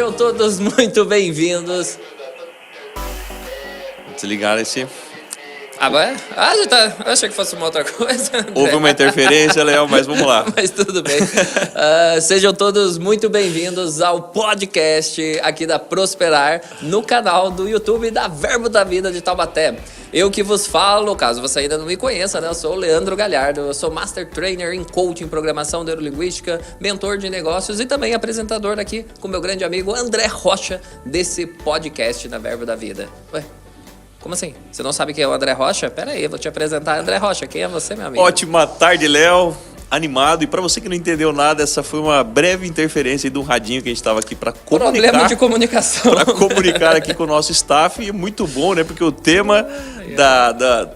Sejam todos muito bem-vindos. Desligar esse... Agora? Já tá. Eu achei que fosse uma outra coisa. Houve uma interferência, Léo, mas vamos lá. Mas tudo bem. Sejam todos muito bem-vindos ao podcast aqui da Prosperar, no canal do YouTube da Verbo da Vida de Taubaté. Eu que vos falo, caso você ainda não me conheça, né? Eu sou o Leandro Galhardo, eu sou Master Trainer em Coaching, Programação Neurolinguística, mentor de negócios e também apresentador aqui com meu grande amigo André Rocha, desse podcast da Verbo da Vida. Ué? Como assim? Você não sabe quem é o André Rocha? Pera aí, eu vou te apresentar André Rocha. Quem é você, meu amigo? Ótima tarde, Léo. Animado. E para você que não entendeu nada, essa foi uma breve interferência aí do radinho que a gente estava aqui para comunicar. Problema de comunicação. Para comunicar aqui com o nosso staff. E muito bom, né? Porque o tema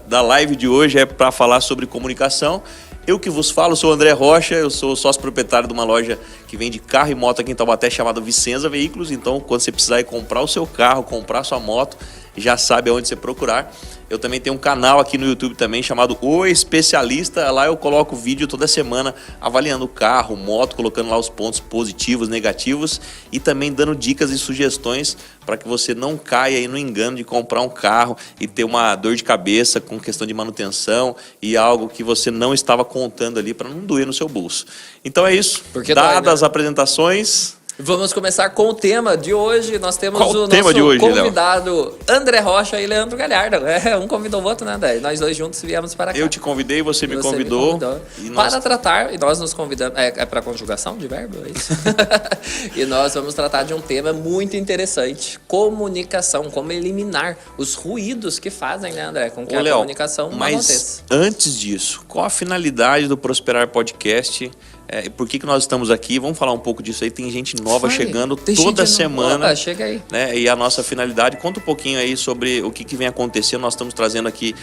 da live de hoje é para falar sobre comunicação. Eu que vos falo, sou o André Rocha, eu sou sócio proprietário de uma loja que vende carro e moto aqui em Taubaté chamada Vicenza Veículos. Então, quando você precisar ir comprar o seu carro, comprar a sua moto, já sabe aonde você procurar. Eu também tenho um canal aqui no YouTube também chamado O Especialista. Lá eu coloco vídeo toda semana avaliando o carro, moto, colocando lá os pontos positivos, negativos e também dando dicas e sugestões para que você não caia aí no engano de comprar um carro e ter uma dor de cabeça com questão de manutenção e algo que você não estava contando ali para não doer no seu bolso. Então é isso. Dadas as apresentações... Vamos começar com o tema de hoje. Nós temos Qual o tema nosso de hoje, convidado, Léo? André Rocha e Leandro Galhardo. Um convidou o outro, né, André? Nós dois juntos viemos para cá. Eu te convidei, você me convidou. E nós... Para tratar, e nós nos convidamos... É para conjugação de verbo, é isso? E nós vamos tratar de um tema muito interessante. Comunicação, como eliminar os ruídos que fazem, né, André? Com que a comunicação não aconteça. Antes disso, qual a finalidade do Prosperar Podcast? Por que nós estamos aqui? Vamos falar um pouco disso aí. Tem gente nova chegando toda semana. Opa, chega aí. Né? E a nossa finalidade, conta um pouquinho aí sobre o que vem acontecendo. Nós estamos trazendo aqui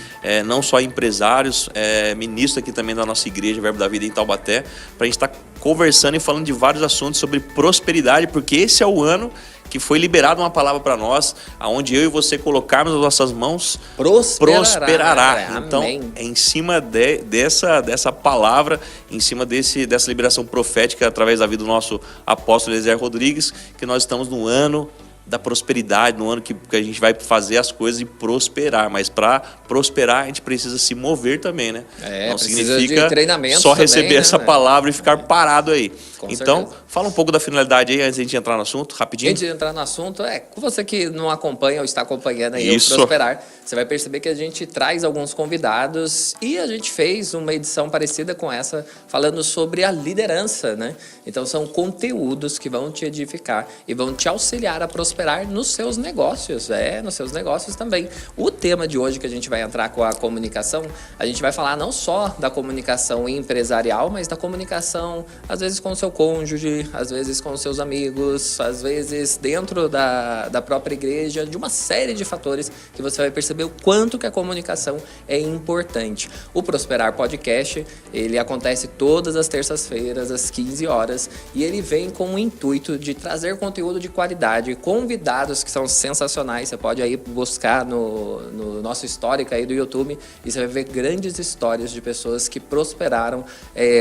não só empresários, ministros aqui também da nossa igreja, Verbo da Vida em Taubaté, para a gente estar conversando e falando de vários assuntos sobre prosperidade, porque esse é o ano que foi liberada uma palavra para nós, aonde eu e você colocarmos as nossas mãos, prosperará. Então, é em cima dessa palavra, em cima dessa liberação profética através da vida do nosso apóstolo Eliezer Rodrigues, que nós estamos no ano da prosperidade, no ano que a gente vai fazer as coisas e prosperar. Mas para prosperar, a gente precisa se mover também, né? Não significa de treinamento só também, receber essa palavra e ficar parado aí. Então, certeza. Fala um pouco da finalidade aí, antes de a gente entrar no assunto, rapidinho. Antes de entrar no assunto, você que não acompanha ou está acompanhando aí o Prosperar, você vai perceber que a gente traz alguns convidados e a gente fez uma edição parecida com essa, falando sobre a liderança, né? Então, são conteúdos que vão te edificar e vão te auxiliar a prosperar nos seus negócios, nos seus negócios também. O tema de hoje que a gente vai entrar com a comunicação, a gente vai falar não só da comunicação empresarial, mas da comunicação, às vezes, com o seu cônjuge, às vezes com os seus amigos, às vezes dentro da própria igreja, de uma série de fatores que você vai perceber o quanto que a comunicação é importante. O Prosperar Podcast, ele acontece todas as terças-feiras, às 15 horas, e ele vem com o intuito de trazer conteúdo de qualidade, convidados que são sensacionais. Você pode aí buscar no nosso histórico aí do YouTube e você vai ver grandes histórias de pessoas que prosperaram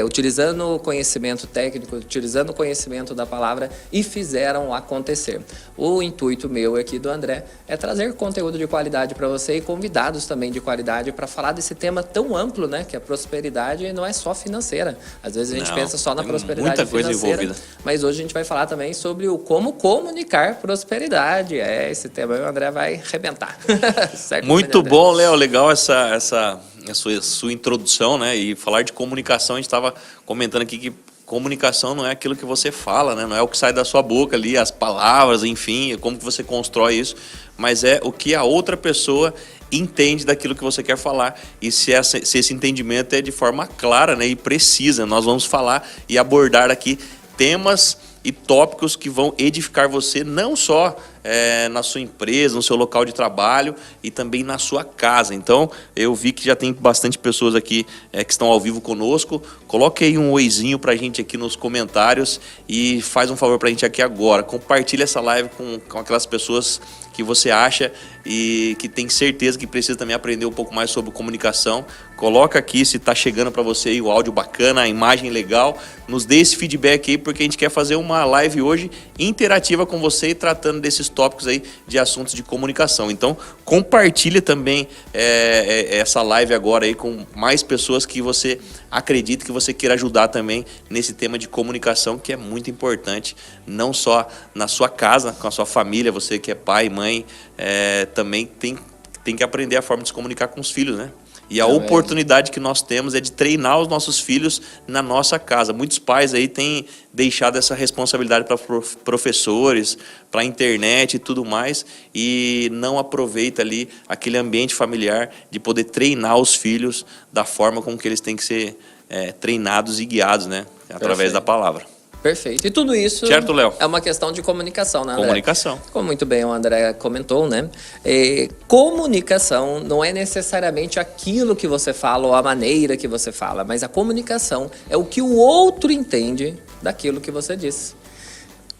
utilizando o conhecimento técnico, utilizando o conhecimento da palavra e fizeram acontecer. O intuito meu aqui do André é trazer conteúdo de qualidade para você e convidados também de qualidade para falar desse tema tão amplo, né? Que a prosperidade não é só financeira. Às vezes a gente pensa só na prosperidade muita coisa financeira, envolvida. mas hoje a gente vai falar também sobre o como comunicar prosperidade. Esse tema aí o André vai arrebentar. Muito bom, Léo. Legal essa sua introdução, né? E falar de comunicação, a gente estava comentando aqui que comunicação não é aquilo que você fala, né? Não é o que sai da sua boca ali, as palavras, enfim, como que você constrói isso, mas é o que a outra pessoa entende daquilo que você quer falar. E se esse entendimento é de forma clara, né, e precisa, nós vamos falar e abordar aqui temas e tópicos que vão edificar você, não só na sua empresa, no seu local de trabalho e também na sua casa. Então, eu vi que já tem bastante pessoas aqui que estão ao vivo conosco. Coloque aí um oizinho pra gente aqui nos comentários e faz um favor pra gente aqui agora. Compartilha essa live com aquelas pessoas que você acha e que tem certeza que precisa também aprender um pouco mais sobre comunicação. Coloca aqui se está chegando para você aí o áudio bacana, a imagem legal. Nos dê esse feedback aí, porque a gente quer fazer uma live hoje interativa com você e tratando desses tópicos aí de assuntos de comunicação. Então, compartilha também essa live agora aí com mais pessoas que você acredita, que você queira ajudar também nesse tema de comunicação, que é muito importante, não só na sua casa, com a sua família, você que é pai, mãe, também tem que aprender a forma de se comunicar com os filhos, né? E a oportunidade que nós temos é de treinar os nossos filhos na nossa casa. Muitos pais aí têm deixado essa responsabilidade para professores, para a internet e tudo mais, e não aproveita ali aquele ambiente familiar de poder treinar os filhos da forma como que eles têm que ser treinados e guiados, né? Através da palavra. Perfeito. E tudo isso certo, Léo? É uma questão de comunicação, né, André? Comunicação. Como muito bem o André comentou, né? Comunicação não é necessariamente aquilo que você fala ou a maneira que você fala, mas a comunicação é o que o outro entende daquilo que você disse.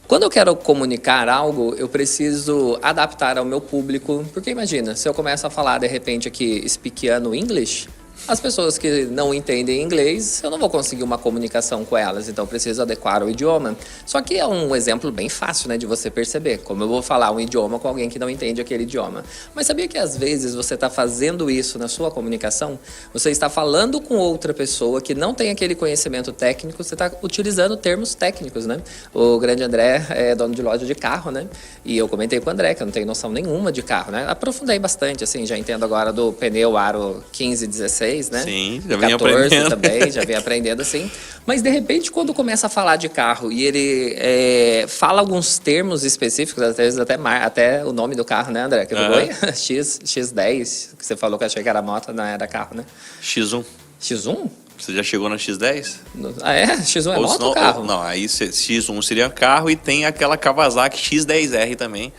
Quando eu quero comunicar algo, eu preciso adaptar ao meu público, porque imagina, se eu começo a falar de repente aqui speakiano English, as pessoas que não entendem inglês, eu não vou conseguir uma comunicação com elas, então eu preciso adequar o idioma. Só que é um exemplo bem fácil, né, de você perceber, como eu vou falar um idioma com alguém que não entende aquele idioma. Mas sabia que às vezes você está fazendo isso na sua comunicação? Você está falando com outra pessoa que não tem aquele conhecimento técnico, você está utilizando termos técnicos, né? O grande André é dono de loja de carro, né? E eu comentei com o André que eu não tenho noção nenhuma de carro, né? Aprofundei bastante, assim, já entendo agora do pneu aro 15, 16, né? Sim, já vem 14 aprendendo. Também, já vem aprendendo assim. Mas, de repente, quando começa a falar de carro e ele fala alguns termos específicos, às vezes até o nome do carro, né, André? Que foi? X10, que você falou que achei que era moto, não era carro, né? X1. X1? Você já chegou na X10? Ah, é? X1 é moto ou carro? Não, aí X1 seria carro e tem aquela Kawasaki X10R também.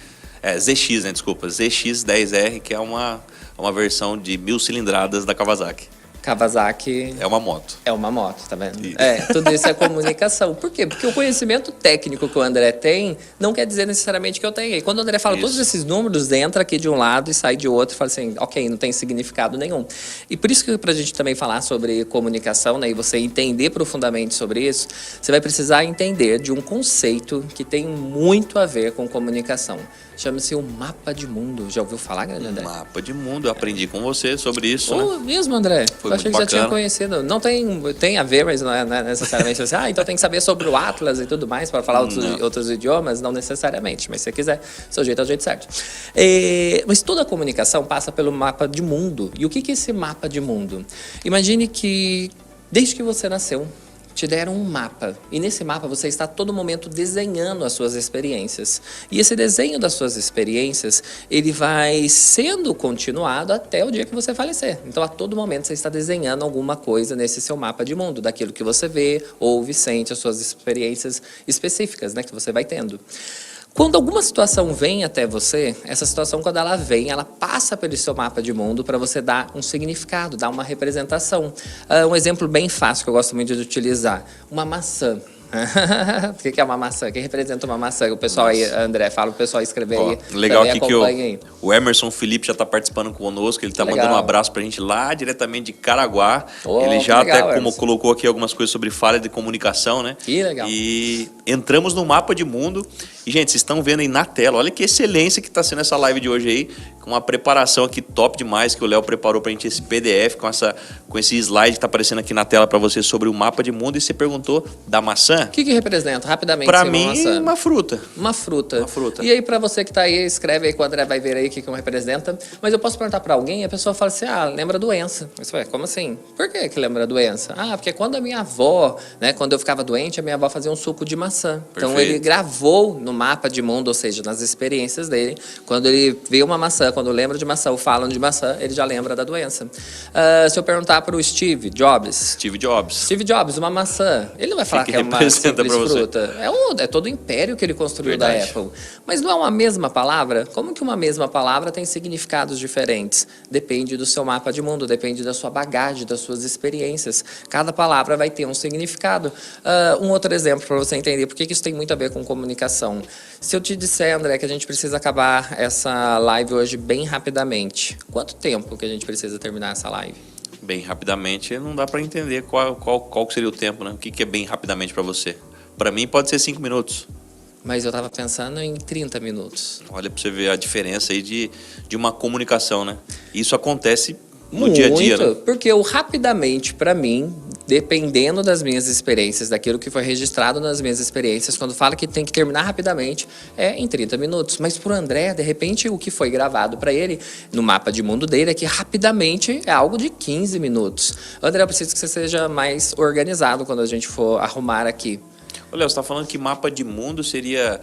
ZX, né? Desculpa. ZX10R, que é uma versão de 1000 cilindradas da Kawasaki. Kawasaki... É uma moto. É uma moto, tá vendo? Tudo isso é comunicação. Por quê? Porque o conhecimento técnico que o André tem não quer dizer necessariamente que eu tenho. E quando o André fala todos esses números, entra aqui de um lado e sai de outro e fala assim, ok, não tem significado nenhum. E por isso que pra gente também falar sobre comunicação, né, e você entender profundamente sobre isso, você vai precisar entender de um conceito que tem muito a ver com comunicação. Chama-se o mapa de mundo. Já ouviu falar, grande André? Mapa de mundo. Eu aprendi com você sobre isso, né? Mesmo, André? Foi eu achei que já tinha conhecido. Não tem a ver, mas não é necessariamente assim. Então tem que saber sobre o Atlas e tudo mais para falar outros idiomas. Não necessariamente, mas se você quiser, seu jeito é o jeito certo. Mas toda a comunicação passa pelo mapa de mundo. E o que é esse mapa de mundo? Imagine que desde que você nasceu, te deram um mapa, e nesse mapa você está a todo momento desenhando as suas experiências. E esse desenho das suas experiências, ele vai sendo continuado até o dia que você falecer. Então, a todo momento você está desenhando alguma coisa nesse seu mapa de mundo, daquilo que você vê, ouve, sente, as suas experiências específicas, né, que você vai tendo. Quando alguma situação vem até você, essa situação, quando ela vem, ela passa pelo seu mapa de mundo para você dar um significado, dar uma representação. Um exemplo bem fácil que eu gosto muito de utilizar, uma maçã. O que é uma maçã? Quem representa uma maçã? O pessoal aí, André, fala o pessoal escrever aí. Legal aqui que o Emerson Felipe já está participando conosco, ele está mandando um abraço para a gente lá diretamente de Caraguá. Ele já legal, até colocou aqui algumas coisas sobre falha de comunicação, né? Que legal. E entramos no mapa de mundo. E, gente, vocês estão vendo aí na tela, olha que excelência que está sendo essa live de hoje aí, com uma preparação aqui top demais, que o Léo preparou pra gente esse PDF, com esse slide que tá aparecendo aqui na tela para você sobre o mapa de mundo, e você perguntou da maçã. O que representa, rapidamente? Para mim, uma fruta. Uma fruta. Uma fruta. E aí, para você que tá aí, escreve aí que o André vai ver aí o que representa. Mas eu posso perguntar para alguém, e a pessoa fala assim, lembra doença. Isso é, como assim? Por que lembra doença? Porque quando a minha avó, né, quando eu ficava doente, a minha avó fazia um suco de maçã. Perfeito. Então ele gravou no mapa de mundo, ou seja, nas experiências dele. Quando ele vê uma maçã, quando lembra de maçã ou falam de maçã, ele já lembra da doença. Se eu perguntar para o Steve Jobs, uma maçã, ele não vai falar que é uma simples fruta. É todo o império que ele construiu da Apple. Mas não é uma mesma palavra? Como que uma mesma palavra tem significados diferentes? Depende do seu mapa de mundo, depende da sua bagagem, das suas experiências. Cada palavra vai ter um significado. Um outro exemplo para você entender por que isso tem muito a ver com comunicação. Se eu te disser, André, que a gente precisa acabar essa live hoje bem rapidamente, quanto tempo que a gente precisa terminar essa live? Bem rapidamente, não dá para entender qual seria o tempo, né? O que é bem rapidamente para você? Para mim pode ser 5 minutos. Mas eu estava pensando em 30 minutos. Olha para você ver a diferença aí de uma comunicação, né? Isso acontece no dia a dia, né? Porque o rapidamente, para mim, dependendo das minhas experiências, daquilo que foi registrado nas minhas experiências, quando fala que tem que terminar rapidamente, é em 30 minutos. Mas para o André, de repente, o que foi gravado para ele, no mapa de mundo dele, é que rapidamente é algo de 15 minutos. André, eu preciso que você seja mais organizado quando a gente for arrumar aqui. Olha, você está falando que mapa de mundo seria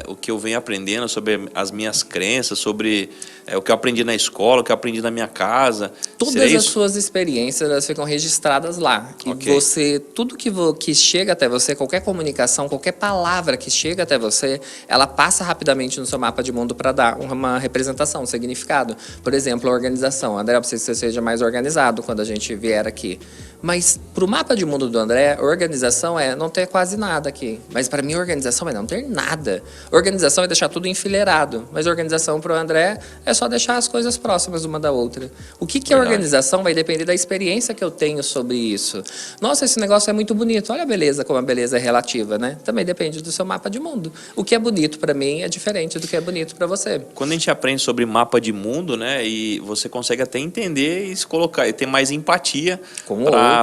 o que eu venho aprendendo sobre as minhas crenças, sobre o que eu aprendi na escola, o que eu aprendi na minha casa. Todas as suas experiências, elas ficam registradas lá. Okay. E tudo que chega até você, qualquer comunicação, qualquer palavra que chega até você, ela passa rapidamente no seu mapa de mundo para dar uma representação, um significado. Por exemplo, a organização. André, eu preciso que você seja mais organizado quando a gente vier aqui. Mas para o mapa de mundo do André, organização é não ter quase nada aqui. Mas para mim, organização é não ter nada. Organização é deixar tudo enfileirado. Mas organização para o André é só deixar as coisas próximas uma da outra. O que é organização vai depender da experiência que eu tenho sobre isso. Nossa, esse negócio é muito bonito. Olha a beleza, como a beleza é relativa, né? Também depende do seu mapa de mundo. O que é bonito para mim é diferente do que é bonito para você. Quando a gente aprende sobre mapa de mundo, né, e você consegue até entender e se colocar, e ter mais empatia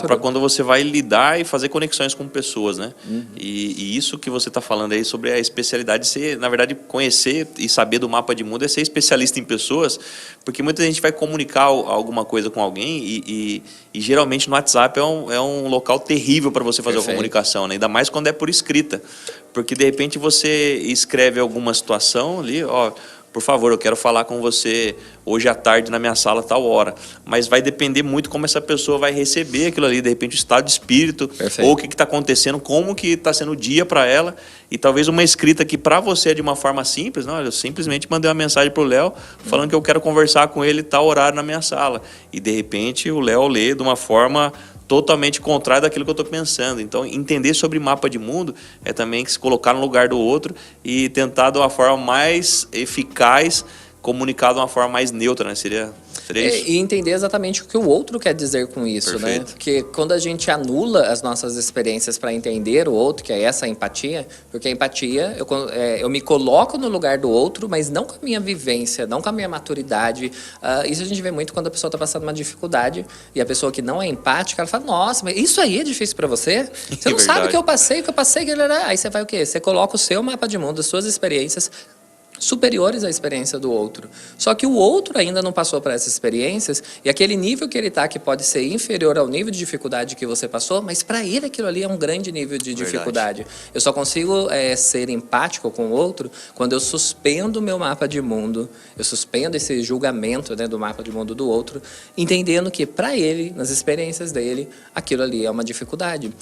para quando você vai lidar e fazer conexões com pessoas, né? Uhum. E isso que você está falando aí sobre a especialidade de ser, na verdade, conhecer e saber do mapa de mundo é ser especialista em pessoas, porque muita gente vai comunicar alguma coisa com alguém e geralmente no WhatsApp é um local terrível para você fazer a comunicação, né? Ainda mais quando é por escrita, porque de repente você escreve alguma situação ali, ó, por favor, eu quero falar com você hoje à tarde na minha sala, tal hora. Mas vai depender muito como essa pessoa vai receber aquilo ali, de repente o estado de espírito, Perfeito. Ou o que está acontecendo, como que está sendo o dia para ela. E talvez uma escrita que para você é de uma forma simples, não, eu simplesmente mandei uma mensagem para o Léo falando que eu quero conversar com ele tal horário na minha sala. E de repente o Léo lê de uma forma totalmente contrária daquilo que eu estou pensando. Então, entender sobre mapa de mundo é também se colocar no lugar do outro e tentar de uma forma mais eficaz comunicar de uma forma mais neutra, né? Seria isso? E entender exatamente o que o outro quer dizer com isso, Perfeito. né? Porque quando a gente anula as nossas experiências para entender o outro, que é essa empatia, porque a empatia, eu me coloco no lugar do outro, mas não com a minha vivência, não com a minha maturidade. Isso a gente vê muito quando a pessoa está passando uma dificuldade e a pessoa que não é empática, ela fala, nossa, mas isso aí é difícil para você? Você não sabe o que eu passei, Aí você vai o quê? Você coloca o seu mapa de mundo, as suas experiências superiores à experiência do outro. Só que o outro ainda não passou por essas experiências e aquele nível que ele está, que pode ser inferior ao nível de dificuldade que você passou, mas para ele aquilo ali é um grande nível de dificuldade. Eu só consigo ser empático com o outro quando eu suspendo o meu mapa de mundo, eu suspendo esse julgamento, né, do mapa de mundo do outro, entendendo que para ele, nas experiências dele, aquilo ali é uma dificuldade.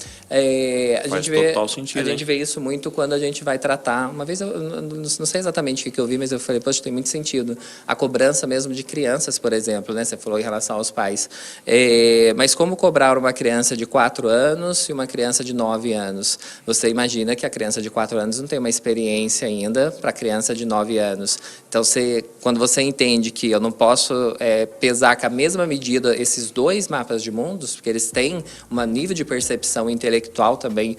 Faz total sentido. A gente vê isso muito quando a gente vai tratar. Uma vez, eu não sei exatamente que eu vi, mas eu falei, poxa, tem muito sentido. A cobrança mesmo de crianças, por exemplo, né? Você falou em relação aos pais. Mas como cobrar uma criança de 4 anos e uma criança de 9 anos? Você imagina que a criança de 4 anos não tem uma experiência ainda para a criança de 9 anos. Então, quando você entende que eu não posso pesar com a mesma medida esses dois mapas de mundos, porque eles têm um nível de percepção intelectual também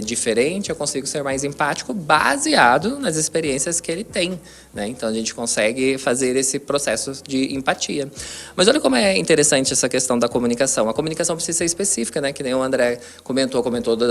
diferente, eu consigo ser mais empático baseado nas experiências que ele tem. Né? Então a gente consegue fazer esse processo de empatia. Mas olha como é interessante essa questão da comunicação. A comunicação precisa ser específica, né? Que nem o André comentou,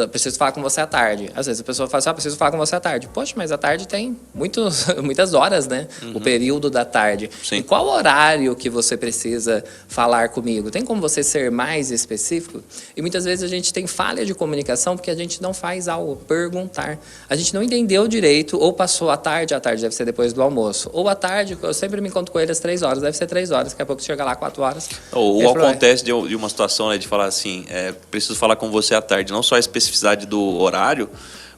preciso falar com você à tarde. Às vezes a pessoa fala assim, preciso falar com você à tarde. Poxa, mas à tarde tem muitas horas, né? O período da tarde. Sim. E qual horário que você precisa falar comigo? Tem como você ser mais específico? E muitas vezes a gente tem falha de comunicação porque a gente não faz algo, perguntar. A gente não entendeu direito, ou passou a tarde deve ser depois do almoço. Ou à tarde, eu sempre me encontro com ele às 3 horas, deve ser 3 horas, daqui a pouco chega lá 4 horas. Ou acontece de uma situação, né, de falar assim, preciso falar com você à tarde, não só a especificidade do horário,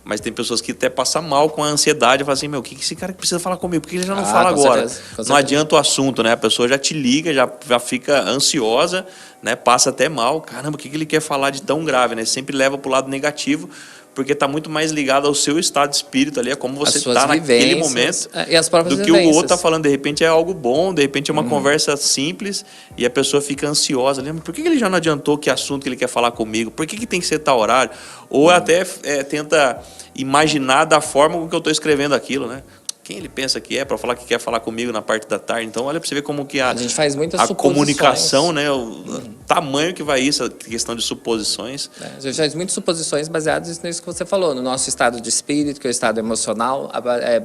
mas tem pessoas que até passam mal com a ansiedade, falam assim, o que esse cara que precisa falar comigo? Por que ele já não fala agora? Não adianta o assunto, né? A pessoa já te liga, já fica ansiosa, né? Passa até mal. Caramba, o que ele quer falar de tão grave, né? Sempre leva para o lado negativo, porque está muito mais ligado ao seu estado de espírito ali, é como você está naquele momento, e as próprias do que vivências. O outro está falando. De repente é algo bom, de repente é uma conversa simples e a pessoa fica ansiosa. Lembra? Por que ele já não adiantou que assunto que ele quer falar comigo? Por que tem que ser tal horário? Ou até tenta imaginar da forma com que eu estou escrevendo aquilo, né? Quem ele pensa que é para falar que quer falar comigo na parte da tarde? Então, olha para você ver como que a gente faz muitas a comunicação, né? O tamanho que vai isso, a questão de suposições. A gente faz muitas suposições baseadas nisso que você falou, no nosso estado de espírito, que é o estado emocional,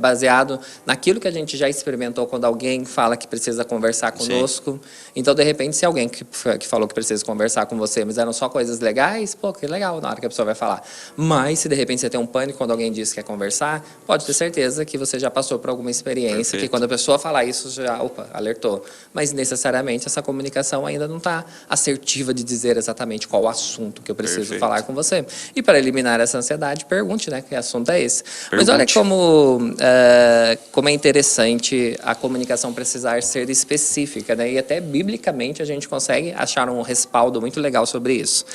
baseado naquilo que a gente já experimentou quando alguém fala que precisa conversar conosco. Sim. Então, de repente, se alguém que falou que precisa conversar com você, mas eram só coisas legais, pô, que legal na hora que a pessoa vai falar. Mas, se de repente você tem um pânico quando alguém diz que quer conversar, pode ter certeza que você já passou por alguma experiência. Perfeito. Que quando a pessoa falar isso, já, alertou. Mas necessariamente essa comunicação ainda não está assertiva de dizer exatamente qual o assunto que eu preciso Perfeito. Falar com você. E para eliminar essa ansiedade, pergunte, né? Que assunto é esse? Pergunte. Mas olha como é interessante a comunicação precisar ser específica, né? E até biblicamente a gente consegue achar um respaldo muito legal sobre isso.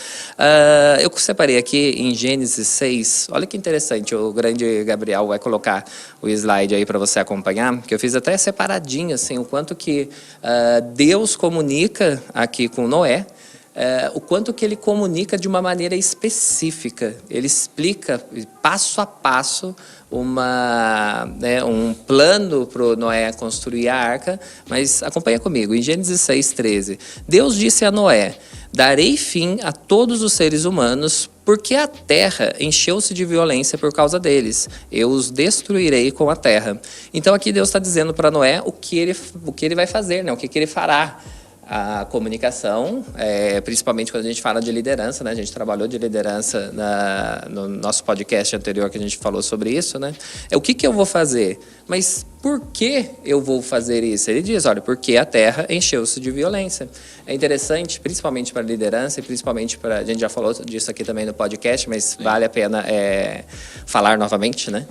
Eu separei aqui em Gênesis 6, olha que interessante, o grande Gabriel vai colocar o slide aí para você acompanhar, que eu fiz até separadinho, assim, o quanto que Deus comunica aqui com Noé, o quanto que ele comunica de uma maneira específica. Ele explica passo a passo um plano para o Noé construir a arca, mas acompanha comigo, em Gênesis 6:13. Deus disse a Noé: darei fim a todos os seres humanos, porque a terra encheu-se de violência por causa deles. Eu os destruirei com a terra. Então aqui Deus está dizendo para Noé o que ele vai fazer, né? O que ele fará. A comunicação, principalmente quando a gente fala de liderança, né? A gente trabalhou de liderança no nosso podcast anterior que a gente falou sobre isso, né? O que eu vou fazer? Mas por que eu vou fazer isso? Ele diz, olha, porque a terra encheu-se de violência. É interessante, principalmente para a liderança e principalmente para... A gente já falou disso aqui também no podcast, mas Sim. Vale a pena falar novamente, né?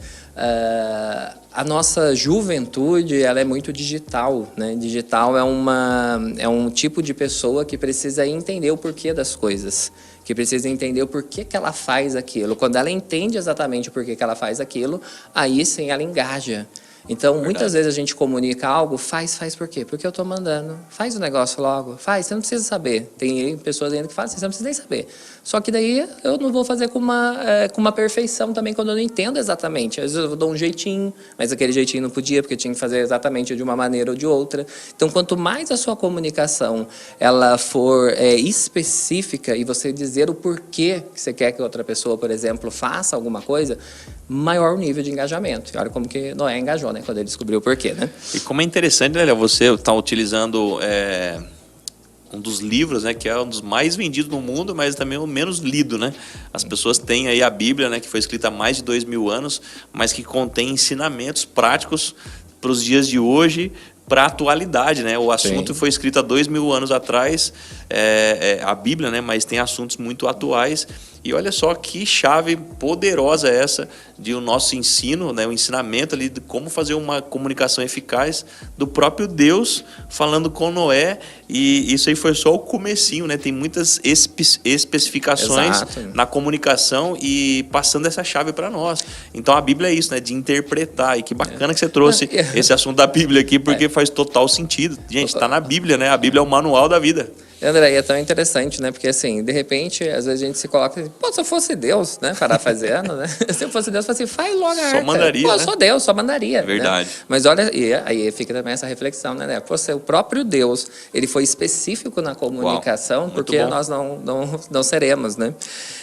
A nossa juventude, ela é muito digital, né? Digital é um tipo de pessoa que precisa entender o porquê das coisas, que precisa entender o porquê que ela faz aquilo. Quando ela entende exatamente o porquê que ela faz aquilo, aí sim ela engaja. Então, Verdade. Muitas vezes a gente comunica algo, faz por quê? Porque eu estou mandando. Faz o negócio logo, faz, você não precisa saber. Tem pessoas ainda que fazem, você não precisa nem saber. Só que daí eu não vou fazer com uma perfeição também quando eu não entendo exatamente. Às vezes eu dou um jeitinho, mas aquele jeitinho não podia, porque eu tinha que fazer exatamente de uma maneira ou de outra. Então, quanto mais a sua comunicação ela for específica e você dizer o porquê que você quer que outra pessoa, por exemplo, faça alguma coisa, maior o nível de engajamento. E olha como que Noé engajou, né? Quando ele descobriu o porquê, né? E como é interessante, né, Léo, você está utilizando um dos livros, né, que é um dos mais vendidos no mundo, mas também o menos lido, né? As pessoas têm aí a Bíblia, né, que foi escrita há mais de 2000 anos, mas que contém ensinamentos práticos para os dias de hoje, para a atualidade, né? O assunto Sim. foi escrito há 2000 anos atrás, a Bíblia, né? Mas tem assuntos muito atuais. E olha só que chave poderosa essa de o nosso ensino, né? O ensinamento ali de como fazer uma comunicação eficaz do próprio Deus falando com Noé. E isso aí foi só o comecinho, né? Tem muitas especificações Exato. Na comunicação e passando essa chave para nós. Então a Bíblia é isso, né? De interpretar. E que bacana que você trouxe esse assunto da Bíblia aqui, porque faz total sentido. Gente, está na Bíblia, né? A Bíblia é o manual da vida. André, é tão interessante, né? Porque assim, de repente, às vezes a gente se coloca assim, pô, se eu fosse Deus, né? Parafraseando, né? Se eu fosse Deus, eu falo assim, faz logo a arca. Só mandaria, pô, né? eu sou Deus, só mandaria. Verdade. Né? Mas olha, e aí fica também essa reflexão, né? Pô, o próprio Deus, ele foi específico na comunicação, porque nós não seremos, né?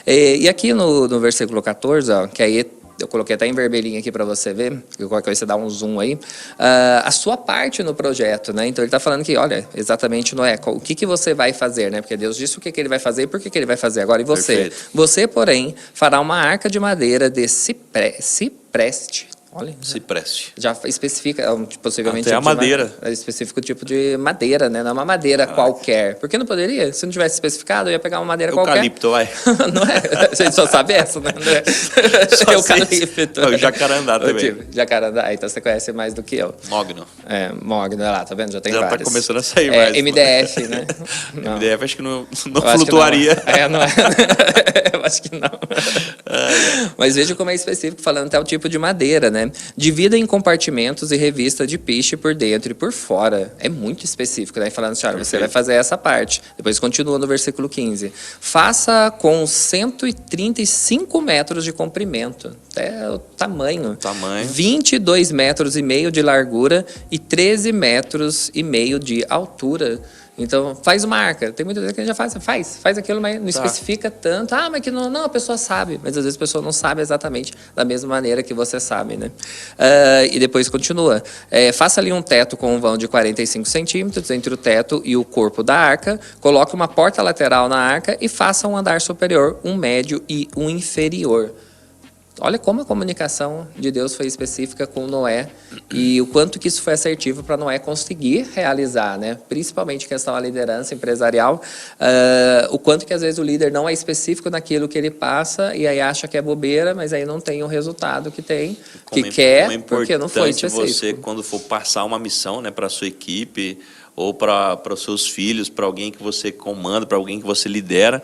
E aqui no versículo 14, ó, que aí eu coloquei até em vermelhinho aqui para você ver, que qualquer coisa você dá um zoom aí, a sua parte no projeto, né? Então ele está falando que, olha, exatamente, Noé, o que você vai fazer, né? Porque Deus disse o que ele vai fazer e por que ele vai fazer. Agora, e você? Perfeito. Você, porém, fará uma arca de madeira de cipreste. Olha, cipreste. Já especifica, possivelmente... Até a madeira. Específico tipo de madeira, né? Não é uma madeira qualquer. Por que não poderia? Se não tivesse especificado, eu ia pegar uma madeira eucalipto, qualquer. Vai. Não é? A gente só sabe essa, né? Eucalipto. O jacarandá também. Jacarandá, então você conhece mais do que eu. Mogno. Mogno, olha lá, tá vendo? Já tem vários. Já tá começando a sair mais. MDF, né? MDF acho que não flutuaria. Não é. Eu acho que não. Mas veja como é específico, falando até o tipo de madeira, né? Divida em compartimentos e revista de piche por dentro e por fora. É muito específico, né? Falando assim, olha, você vai fazer essa parte. Depois continua no versículo 15. Faça com 135 metros de comprimento. É o tamanho. 22 metros e meio de largura e 13 metros e meio de altura. Então, faz uma arca. Tem muita vezes que a gente já faz aquilo, mas não especifica tanto. Mas que não, a pessoa sabe. Mas às vezes a pessoa não sabe exatamente da mesma maneira que você sabe, né? E depois continua. Faça ali um teto com um vão de 45 centímetros entre o teto e o corpo da arca. Coloque uma porta lateral na arca e faça um andar superior, um médio e um inferior. Olha como a comunicação de Deus foi específica com Noé e o quanto que isso foi assertivo para Noé conseguir realizar, né? Principalmente questão da liderança empresarial, o quanto que às vezes o líder não é específico naquilo que ele passa e aí acha que é bobeira, mas aí não tem o resultado que tem, quer, porque não foi específico. Você, quando for passar uma missão, né, para a sua equipe ou para os seus filhos, para alguém que você comanda, para alguém que você lidera,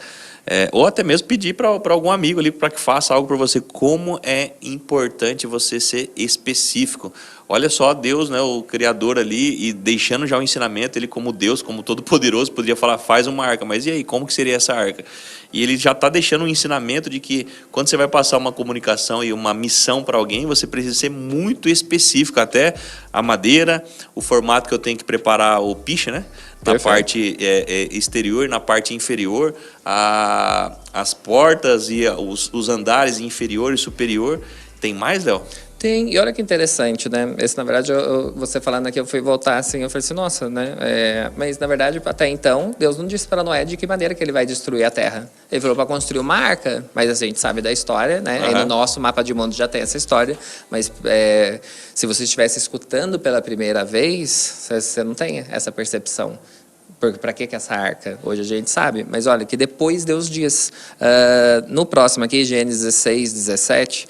ou até mesmo pedir para algum amigo ali para que faça algo para você. Como é importante você ser específico. Olha só, Deus, né, o Criador ali, e deixando já o ensinamento, ele como Deus, como Todo-Poderoso, poderia falar, faz uma arca. Mas e aí, como que seria essa arca? E ele já está deixando um ensinamento de que quando você vai passar uma comunicação e uma missão para alguém, você precisa ser muito específico. Até a madeira, o formato que eu tenho que preparar o piche, né? Na parte exterior, na parte inferior, as portas e os andares inferior e superior. Tem mais, Léo? Tem, e olha que interessante, né? Esse, na verdade, você falando aqui, eu fui voltar assim, eu falei assim, nossa, né? Mas, na verdade, até então, Deus não disse para Noé de que maneira que ele vai destruir a terra. Ele falou para construir uma arca, mas a gente sabe da história, né? Aí no nosso mapa de mundo já tem essa história, mas se você estivesse escutando pela primeira vez, você não tem essa percepção. Para que essa arca? Hoje a gente sabe, mas olha, que depois Deus diz, no próximo aqui, Gênesis 16, 17,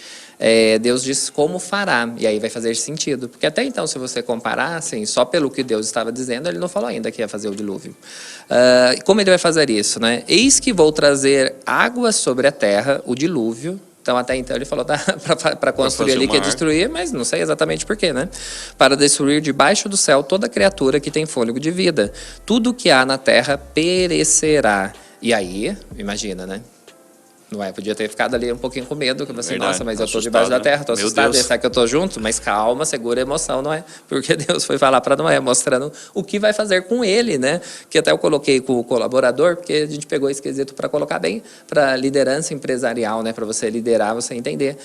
Deus diz como fará, e aí vai fazer sentido, porque até então, se você comparar, assim, só pelo que Deus estava dizendo, ele não falou ainda que ia fazer o dilúvio. Como ele vai fazer isso, né? Eis que vou trazer água sobre a terra, o dilúvio. Então, até então, ele falou para construir ali que ia destruir, mas não sei exatamente por quê, né? Para destruir debaixo do céu toda criatura que tem fôlego de vida. Tudo que há na terra perecerá. E aí, imagina, né? Noé podia ter ficado ali um pouquinho com medo, que você, nossa, mas eu estou debaixo da terra, estou assustado, será que eu estou junto? Mas calma, segura a emoção, Noé, porque Deus foi falar para Noé, mostrando o que vai fazer com ele, né? Que até eu coloquei com o colaborador, porque a gente pegou esse quesito para colocar bem para liderança empresarial, né? Para você liderar, você entender,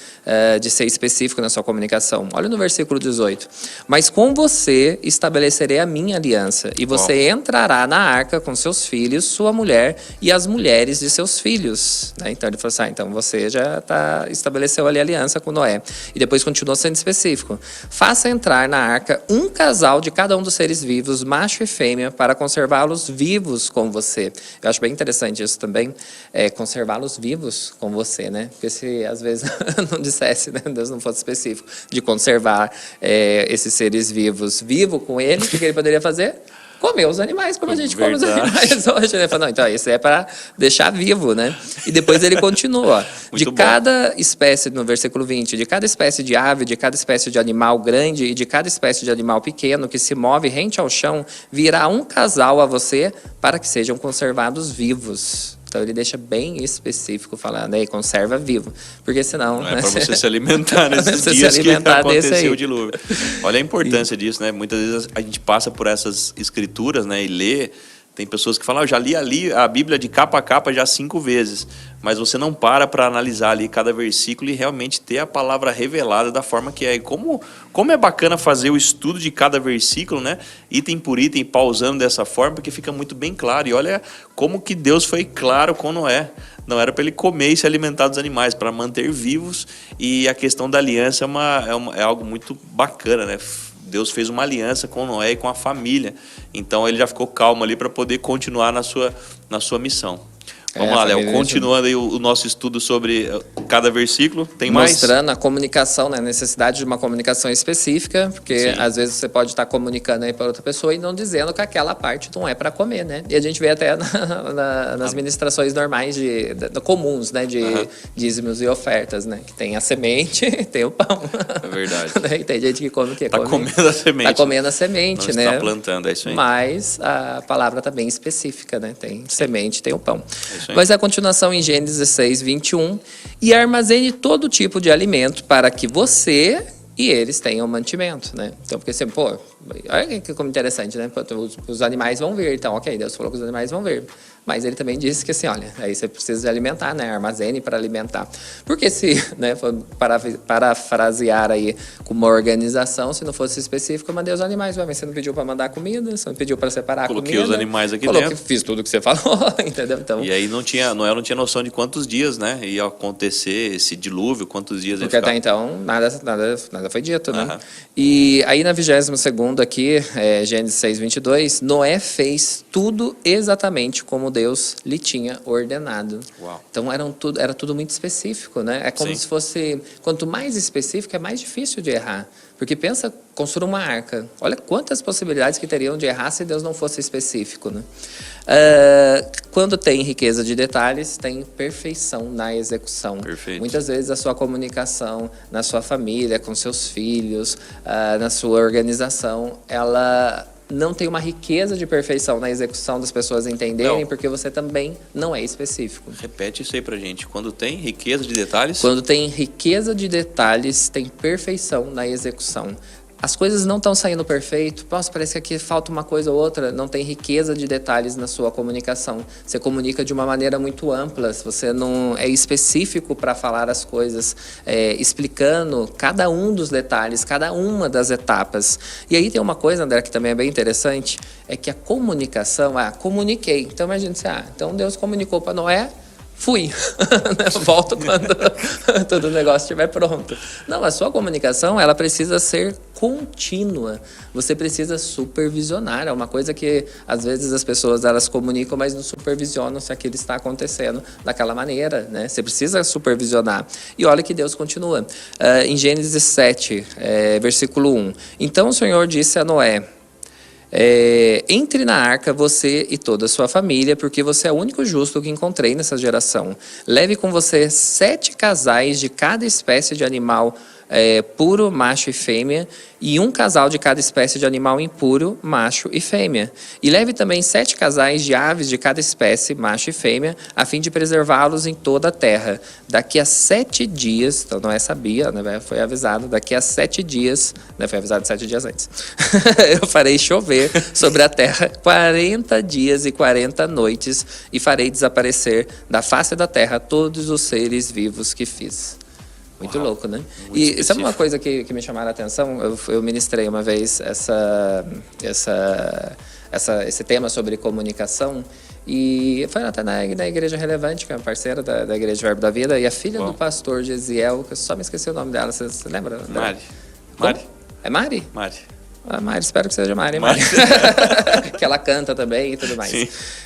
de ser específico na sua comunicação. Olha no versículo 18. Mas com você estabelecerei a minha aliança, e você entrará na arca com seus filhos, sua mulher e as mulheres de seus filhos. Né? Então, ele falou assim, então você já estabeleceu ali a aliança com Noé. E depois continuou sendo específico. Faça entrar na arca um casal de cada um dos seres vivos, macho e fêmea, para conservá-los vivos com você. Eu acho bem interessante isso também, conservá-los vivos com você, né? Porque se às vezes não dissesse, né? Deus não fosse específico, de conservar esses seres vivos vivo com ele, o que ele poderia fazer? Comer os animais, como a gente come os animais hoje, né? Não, então isso é para deixar vivo, né? E depois ele continua. De cada espécie, no versículo 20, de cada espécie de ave, de cada espécie de animal grande e de cada espécie de animal pequeno que se move rente ao chão, virá um casal a você para que sejam conservados vivos. Então ele deixa bem específico falando, aí conserva vivo, porque senão... Não é para você se alimentar nesses dias que aconteceu o dilúvio. Olha a importância disso, né? Muitas vezes a gente passa por essas escrituras, né, e lê, Tem pessoas que falam, eu já li a Bíblia de capa a capa já 5 vezes, mas você não para analisar ali cada versículo e realmente ter a palavra revelada da forma que é. E como é bacana fazer o estudo de cada versículo, né? Item por item, pausando dessa forma, porque fica muito bem claro. E olha como que Deus foi claro com Noé. Não era para ele comer e se alimentar dos animais, para manter vivos. E a questão da aliança é algo muito bacana, né? Deus fez uma aliança com Noé e com a família. Então ele já ficou calmo ali para poder continuar na sua missão. Vamos lá, Léo, continuando aí o nosso estudo sobre cada versículo. Tem mais? Mostrando a comunicação, né? A necessidade de uma comunicação específica, porque às vezes você pode estar comunicando aí para outra pessoa e não dizendo que aquela parte não é para comer, né? E a gente vê até nas ministrações normais, comuns, né? De dízimos e ofertas, né? Que tem a semente e tem o pão. É verdade. E tem gente que come o quê? Tá comendo a semente. Tá comendo a semente, não né? Está plantando, é isso aí. Mas a palavra tá bem específica, né? Tem semente, tem o pão. Mas a continuação em Gênesis 16, 21. E armazene todo tipo de alimento para que você e eles tenham mantimento, né? Então, porque assim, pô, olha que como interessante, né? Os animais vão vir, então, ok, Deus falou que os animais vão vir. Mas ele também disse que assim, olha, aí você precisa alimentar, né? Armazene para alimentar. Porque se, né, for parafrasear aí com uma organização, se não fosse específico, eu mandei os animais, mas você não pediu para mandar comida, você não pediu para separar a comida. Coloquei os animais aqui dentro. Fiz tudo o que você falou, entendeu? Então, e aí Noé não tinha noção de quantos dias, né? Ia acontecer esse dilúvio, quantos dias ia porque ficar. até então nada foi dito, né? E aí na 22ª aqui, Gênesis 6, 22, Noé fez tudo exatamente como Deus lhe tinha ordenado. Uau. Então era tudo muito específico, né? É como se fosse, quanto mais específico é mais difícil de errar. Porque pensa, construir uma arca. Olha quantas possibilidades que teriam de errar se Deus não fosse específico, né? Quando tem riqueza de detalhes, tem perfeição na execução. Perfeito. Muitas vezes a sua comunicação na sua família, com seus filhos, na sua organização, ela não tem uma riqueza de perfeição na execução das pessoas entenderem, não. Porque você também não é específico. Repete isso aí pra gente. Quando tem riqueza de detalhes? Quando tem riqueza de detalhes, tem perfeição na execução. As coisas não estão saindo perfeito. Nossa, parece que aqui falta uma coisa ou outra. Não tem riqueza de detalhes na sua comunicação. Você comunica de uma maneira muito ampla. Você não é específico para falar as coisas, explicando cada um dos detalhes, cada uma das etapas. E aí tem uma coisa, André, que também é bem interessante, é que a comunicação, comuniquei. Então imagina assim, então Deus comunicou para Noé, fui. Volto quando todo o negócio estiver pronto. Não, a sua comunicação, ela precisa ser contínua. Você precisa supervisionar. É uma coisa que, às vezes, as pessoas, elas comunicam, mas não supervisionam se aquilo está acontecendo daquela maneira, né? Você precisa supervisionar. E olha que Deus continua. Em Gênesis 7, versículo 1. Então o Senhor disse a Noé, entre na arca você e toda a sua família, porque você é o único justo que encontrei nessa geração. Leve com você 7 casais de cada espécie de animal puro, macho e fêmea, e um casal de cada espécie de animal impuro, macho e fêmea. E leve também 7 casais de aves de cada espécie, macho e fêmea, a fim de preservá-los em toda a terra. Daqui a 7 dias, então Noé sabia, né, foi avisado, daqui a 7 dias, né, foi avisado 7 dias antes, eu farei chover sobre a terra 40 dias e 40 noites, e farei desaparecer da face da terra todos os seres vivos que fiz. Muito louco, né? Muito específico. Sabe uma coisa que me chamaram a atenção? Eu ministrei uma vez esse tema sobre comunicação, e foi até na Igreja Relevante, que é uma parceira da Igreja Verbo da Vida, e a filha do pastor Gesiel, que eu só me esqueci o nome dela, você lembra? Mari. É Mari? Mari. Mari, espero que seja Mari. Que ela canta também e tudo mais.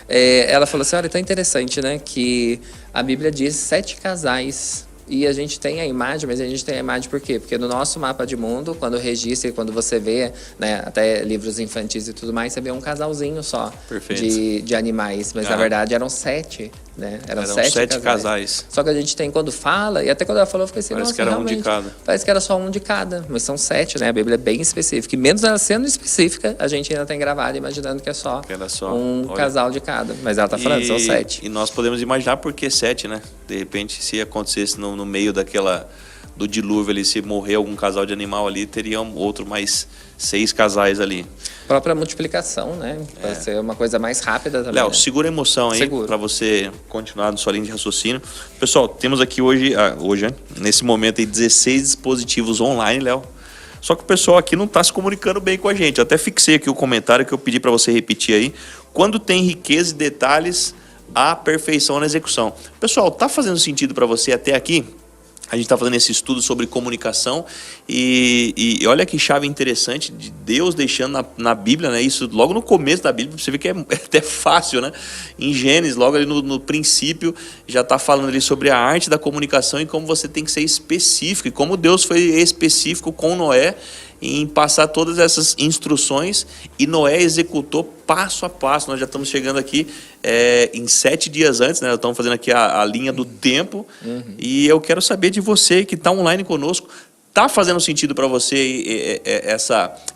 Ela falou assim, olha, tão interessante, né? Que a Bíblia diz 7 casais. E a gente tem a imagem, mas a gente tem a imagem por quê? Porque no nosso mapa de mundo, quando registra e quando você vê, né, até livros infantis e tudo mais, você vê um casalzinho só de animais. Mas na verdade eram 7, né? Eram 7 casais. Só que a gente tem quando fala, e até quando ela falou, eu fiquei assim, parece que era um de cada. Parece que era só um de cada, mas são 7, né? A Bíblia é bem específica. E menos ela sendo específica, a gente ainda tem gravado imaginando que é só casal de cada. Mas ela tá falando, são 7. E nós podemos imaginar por que 7, né? De repente, se acontecesse no meio do dilúvio ali, se morrer algum casal de animal ali, teriam outro mais 6 casais ali. A própria multiplicação, né? Para ser uma coisa mais rápida também. Léo, né? segura a emoção aí para você continuar no sua linha de raciocínio. Pessoal, temos aqui hoje nesse momento aí, 16 dispositivos online, Léo. Só que o pessoal aqui não está se comunicando bem com a gente. Eu até fixei aqui o comentário que eu pedi para você repetir aí. Quando tem riqueza e detalhes, a perfeição na execução. Pessoal, tá fazendo sentido para você até aqui? A gente está fazendo esse estudo sobre comunicação e olha que chave interessante de Deus deixando na Bíblia, né? Isso logo no começo da Bíblia, você vê que é até fácil, né? Em Gênesis, logo ali no princípio, já está falando ali sobre a arte da comunicação e como você tem que ser específico. E como Deus foi específico com Noé em passar todas essas instruções e Noé executou passo a passo. Nós já estamos chegando aqui em 7 dias antes, né? Nós estamos fazendo aqui a linha do tempo. E eu quero saber de você que está online conosco. Está fazendo sentido para você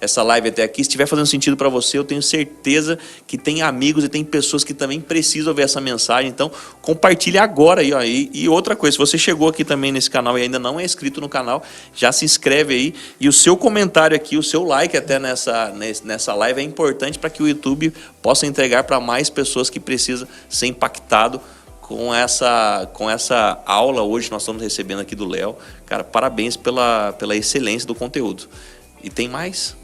essa live até aqui? Se estiver fazendo sentido para você, eu tenho certeza que tem amigos e tem pessoas que também precisam ver essa mensagem. Então, compartilhe agora aí. Ó. E outra coisa, se você chegou aqui também nesse canal e ainda não é inscrito no canal, já se inscreve aí. E o seu comentário aqui, o seu like até nessa live é importante para que o YouTube possa entregar para mais pessoas que precisam ser impactado com essa aula hoje nós estamos recebendo aqui do Léo. Cara, parabéns pela excelência do conteúdo. E tem mais?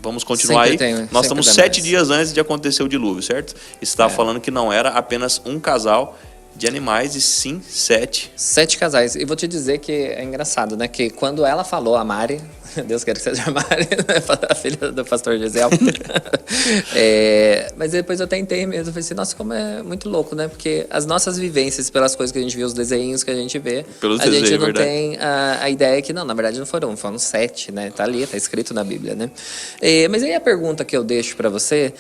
Vamos continuar sempre aí? Tem, nós estamos 7 dias antes de acontecer o dilúvio, certo? Você estava falando que não era apenas um casal de animais, e sim 7. 7 casais. E vou te dizer que é engraçado, né? Que quando ela falou, a Mari, Deus queira que seja a Mari, a filha do pastor Gisel. Mas depois eu tentei mesmo. Eu falei assim, nossa, como é muito louco, né? Porque as nossas vivências, pelas coisas que a gente vê, os desenhos que a gente vê, a gente não tem a ideia que, não, na verdade não foram 7, né? Tá ali, tá escrito na Bíblia, né? Mas aí a pergunta que eu deixo para você,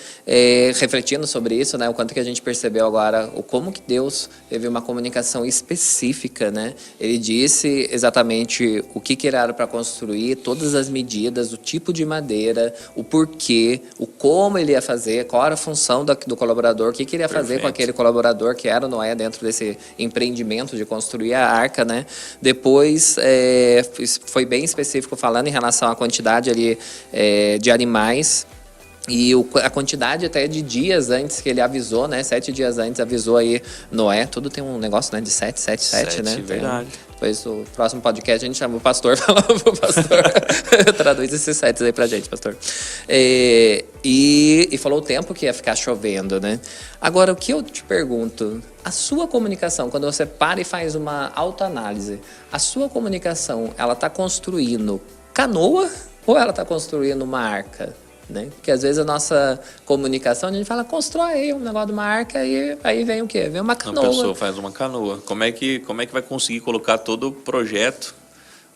refletindo sobre isso, né? O quanto que a gente percebeu agora, o como que Deus teve uma comunicação específica, né? Ele disse exatamente o que era para construir, todas as medidas, o tipo de madeira, o porquê, o como ele ia fazer, qual era a função do colaborador, o que ele ia fazer com aquele colaborador que era o Noé dentro desse empreendimento de construir a arca, né? Depois foi bem específico falando em relação à quantidade ali de animais. E a quantidade até de dias antes que ele avisou, né? 7 dias antes avisou aí Noé. Tudo tem um negócio, né? De 7, né? Verdade. Depois o próximo podcast a gente chama o pastor, fala pro pastor. Traduz esses 7 aí pra gente, pastor. E falou o tempo que ia ficar chovendo, né? Agora, o que eu te pergunto, a sua comunicação, quando você para e faz uma autoanálise, a sua comunicação, ela tá construindo canoa ou ela tá construindo uma arca? Né? Porque às vezes a nossa comunicação, a gente fala, constrói aí um negócio de uma arca e aí vem o quê? Vem uma canoa. A pessoa faz uma canoa. Como é que vai conseguir colocar todo o projeto,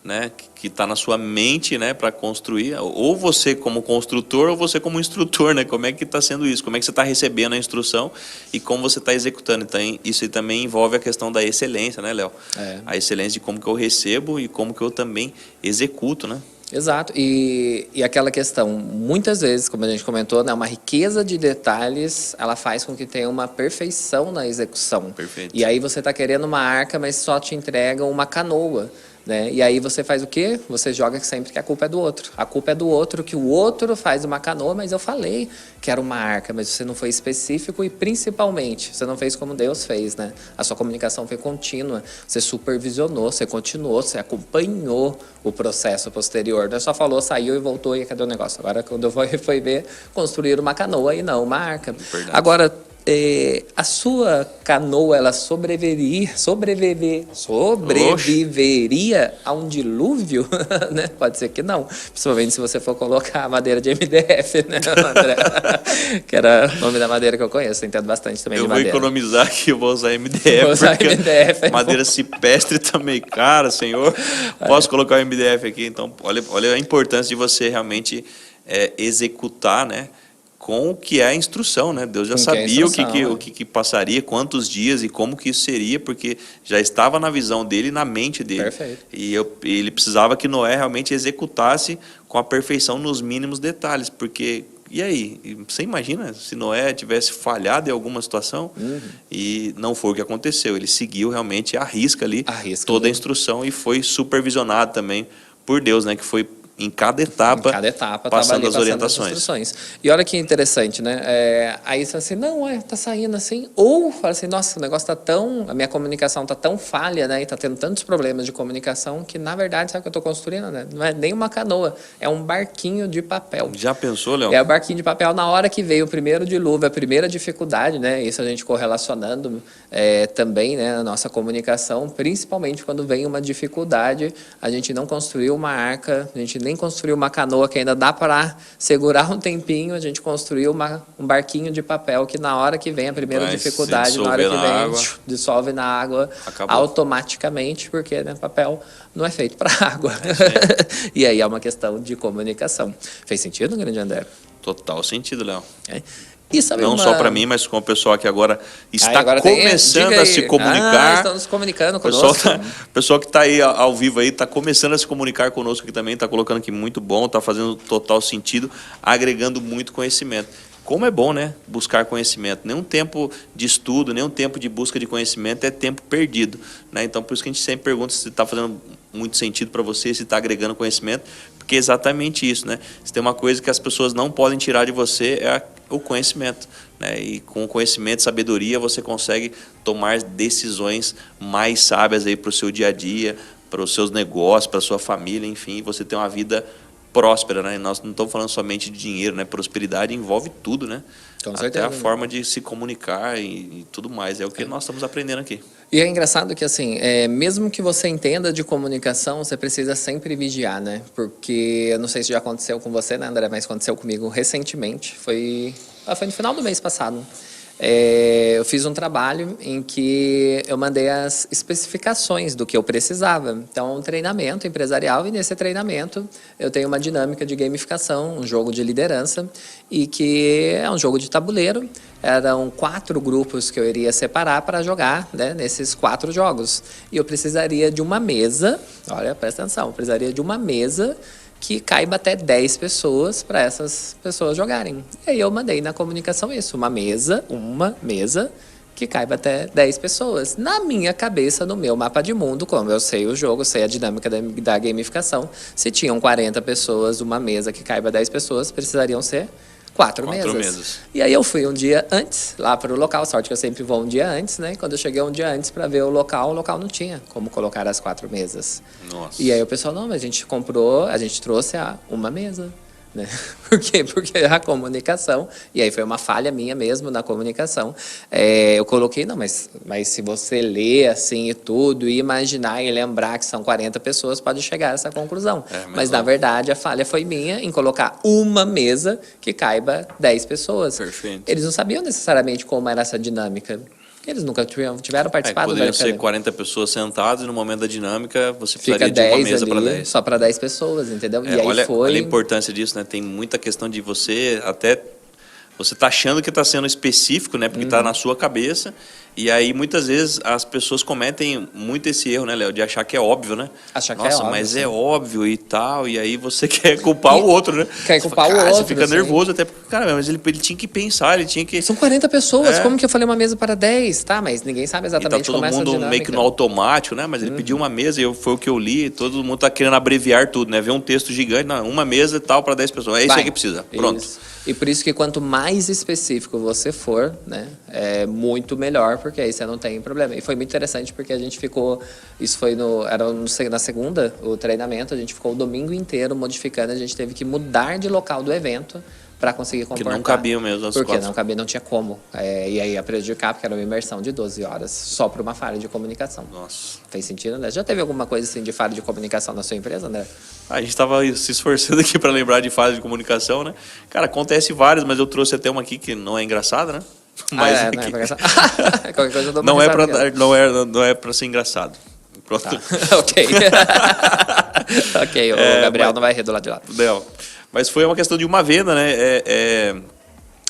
né, que está na sua mente, né, para construir? Ou você como construtor ou você como instrutor, né? Como é que está sendo isso? Como é que você está recebendo a instrução e como você está executando? Então, isso aí também envolve a questão da excelência, né, Léo? A excelência de como que eu recebo e como que eu também executo, né? Exato, e aquela questão, muitas vezes, como a gente comentou, né, uma riqueza de detalhes, ela faz com que tenha uma perfeição na execução. Perfeito. E aí você está querendo uma arca, mas só te entregam uma canoa. Né? E aí você faz o quê? Você joga sempre que a culpa é do outro. A culpa é do outro, que o outro faz uma canoa, mas eu falei que era uma arca, mas você não foi específico e principalmente, você não fez como Deus fez, né? A sua comunicação foi contínua, você supervisionou, você continuou, você acompanhou o processo posterior. Não é só falou, saiu e voltou e cadê o negócio? Agora quando eu fui ver, construir uma canoa e não uma arca. Verdade. Agora, a sua canoa, ela sobreviveria a um dilúvio? Né? Pode ser que não. Principalmente se você for colocar a madeira de MDF, né, André? Que era o nome da madeira que eu conheço. Eu entendo bastante também de madeira. Eu vou economizar aqui, eu vou usar MDF. Vou usar MDF. Madeira cipestre também, cara, senhor. Posso colocar o MDF aqui? Então, olha a importância de você realmente executar, né? Com o que é a instrução, né? Deus já sabia o que passaria, quantos dias e como que isso seria, porque já estava na visão dele e na mente dele. Perfeito. E ele precisava que Noé realmente executasse com a perfeição nos mínimos detalhes, porque e aí? Você imagina se Noé tivesse falhado em alguma situação? E não foi o que aconteceu. Ele seguiu realmente à risca ali toda a instrução e foi supervisionado também por Deus, né? Que foi em cada etapa passando as orientações. As instruções. E olha que interessante, né? Aí você fala assim, não, tá saindo assim. Ou fala assim, nossa, o negócio tá tão... A minha comunicação tá tão falha, né? E tá tendo tantos problemas de comunicação que, na verdade, sabe o que eu tô construindo, né? Não é nem uma canoa, é um barquinho de papel. Já pensou, Léo? É o barquinho de papel. Na hora que veio o primeiro dilúvio, a primeira dificuldade, né? Isso a gente correlacionando também, né? A nossa comunicação, principalmente quando vem uma dificuldade, a gente não construiu uma arca, a gente nem construiu uma canoa que ainda dá para segurar um tempinho, a gente construiu um barquinho de papel que na hora que vem a primeira dificuldade, na hora que vem, dissolve na água automaticamente, porque né, papel não é feito para água. E aí é uma questão de comunicação. Fez sentido, grande André? Total sentido, Léo. Não só para mim, mas com o pessoal que agora está começando a se comunicar. Estão se comunicando conosco. O pessoal que está aí ao vivo aí está começando a se comunicar conosco aqui também, está colocando aqui muito bom, está fazendo total sentido, agregando muito conhecimento. Como é bom, né? Buscar conhecimento. Nenhum tempo de estudo, nenhum tempo de busca de conhecimento é tempo perdido, né? Então, por isso que a gente sempre pergunta se está fazendo muito sentido para você, se está agregando conhecimento, porque é exatamente isso, né? Se tem uma coisa que as pessoas não podem tirar de você é o conhecimento, né? E com o conhecimento, sabedoria, você consegue tomar decisões mais sábias aí para o seu dia a dia, para os seus negócios, para a sua família, enfim, você tem uma vida próspera, né? Nós não estamos falando somente de dinheiro, né? Prosperidade envolve tudo, né? Com certeza. Até a forma de se comunicar e tudo mais. É o que nós estamos aprendendo aqui. E é engraçado que, assim, mesmo que você entenda de comunicação, você precisa sempre vigiar, né? Porque, eu não sei se já aconteceu com você, né, André? Mas aconteceu comigo recentemente. Foi no final do mês passado. Eu fiz um trabalho em que eu mandei as especificações do que eu precisava. Então, um treinamento empresarial, e nesse treinamento eu tenho uma dinâmica de gamificação, um jogo de liderança, e que é um jogo de tabuleiro. Eram 4 grupos que eu iria separar para jogar, né, nesses 4 jogos. E eu precisaria de uma mesa, olha, presta atenção, eu precisaria de uma mesa que caiba até 10 pessoas para essas pessoas jogarem. E aí eu mandei na comunicação isso, uma mesa que caiba até 10 pessoas. Na minha cabeça, no meu mapa de mundo, como eu sei o jogo, sei a dinâmica da gamificação, se tinham 40 pessoas, uma mesa que caiba 10 pessoas, precisariam ser 4 mesas. E aí eu fui um dia antes, lá para o local, sorte que eu sempre vou um dia antes, né? Quando eu cheguei um dia antes para ver o local não tinha como colocar as 4 mesas. Nossa. E aí o pessoal, não, mas a gente trouxe uma mesa, né? Por quê? Porque a comunicação, e aí foi uma falha minha mesmo na comunicação, eu coloquei, não, mas se você ler assim e tudo, e imaginar e lembrar que são 40 pessoas, pode chegar a essa conclusão. Mas na verdade a falha foi minha em colocar uma mesa que caiba 10 pessoas. Perfeito. Eles não sabiam necessariamente como era essa dinâmica. Eles nunca tiveram participado. Poderiam ser 40 pessoas sentadas e no momento da dinâmica você precisaria de uma mesa para 10. Só para 10 pessoas, entendeu? E aí olha a importância disso, né? Tem muita questão de você tá achando que está sendo específico, né? Porque está na sua cabeça. E aí, muitas vezes, as pessoas cometem muito esse erro, né, Léo? De achar que é óbvio, né? Achar que é óbvio. Mas é óbvio e tal. E aí você quer culpar o outro, né? Quer culpar o outro. Você fica nervoso até porque, cara, mas ele tinha que pensar, ele tinha que... São 40 pessoas, como que eu falei uma mesa para 10? Tá, mas ninguém sabe exatamente como é essa dinâmica. Todo mundo meio que no automático, né? Mas ele pediu uma mesa e foi o que eu li. Todo mundo tá querendo abreviar tudo, né? Ver um texto gigante, não, uma mesa e tal para 10 pessoas. É isso aí que precisa. Pronto. Isso. E por isso que quanto mais específico você for, né, é muito melhor, porque aí você não tem problema. E foi muito interessante porque a gente ficou, na segunda, o treinamento, a gente ficou o domingo inteiro modificando, a gente teve que mudar de local do evento para conseguir comportar. Porque não cabiam mesmo as Porque costas. não cabia, não tinha como. E aí ia prejudicar, porque era uma imersão de 12 horas, só por uma falha de comunicação. Nossa. Fez sentido, né? Já teve alguma coisa assim de falha de comunicação na sua empresa, André? A gente estava se esforçando aqui para lembrar de falha de comunicação, né? Cara, acontece várias, mas eu trouxe até uma aqui que não é engraçada, né? Mas não é engraçado. Qualquer coisa eu dou uma não é para ser engraçado. Pronto. Tá. Ok. Ok, o Gabriel não vai rir do lado de lá. Não. Mas foi uma questão de uma venda, né?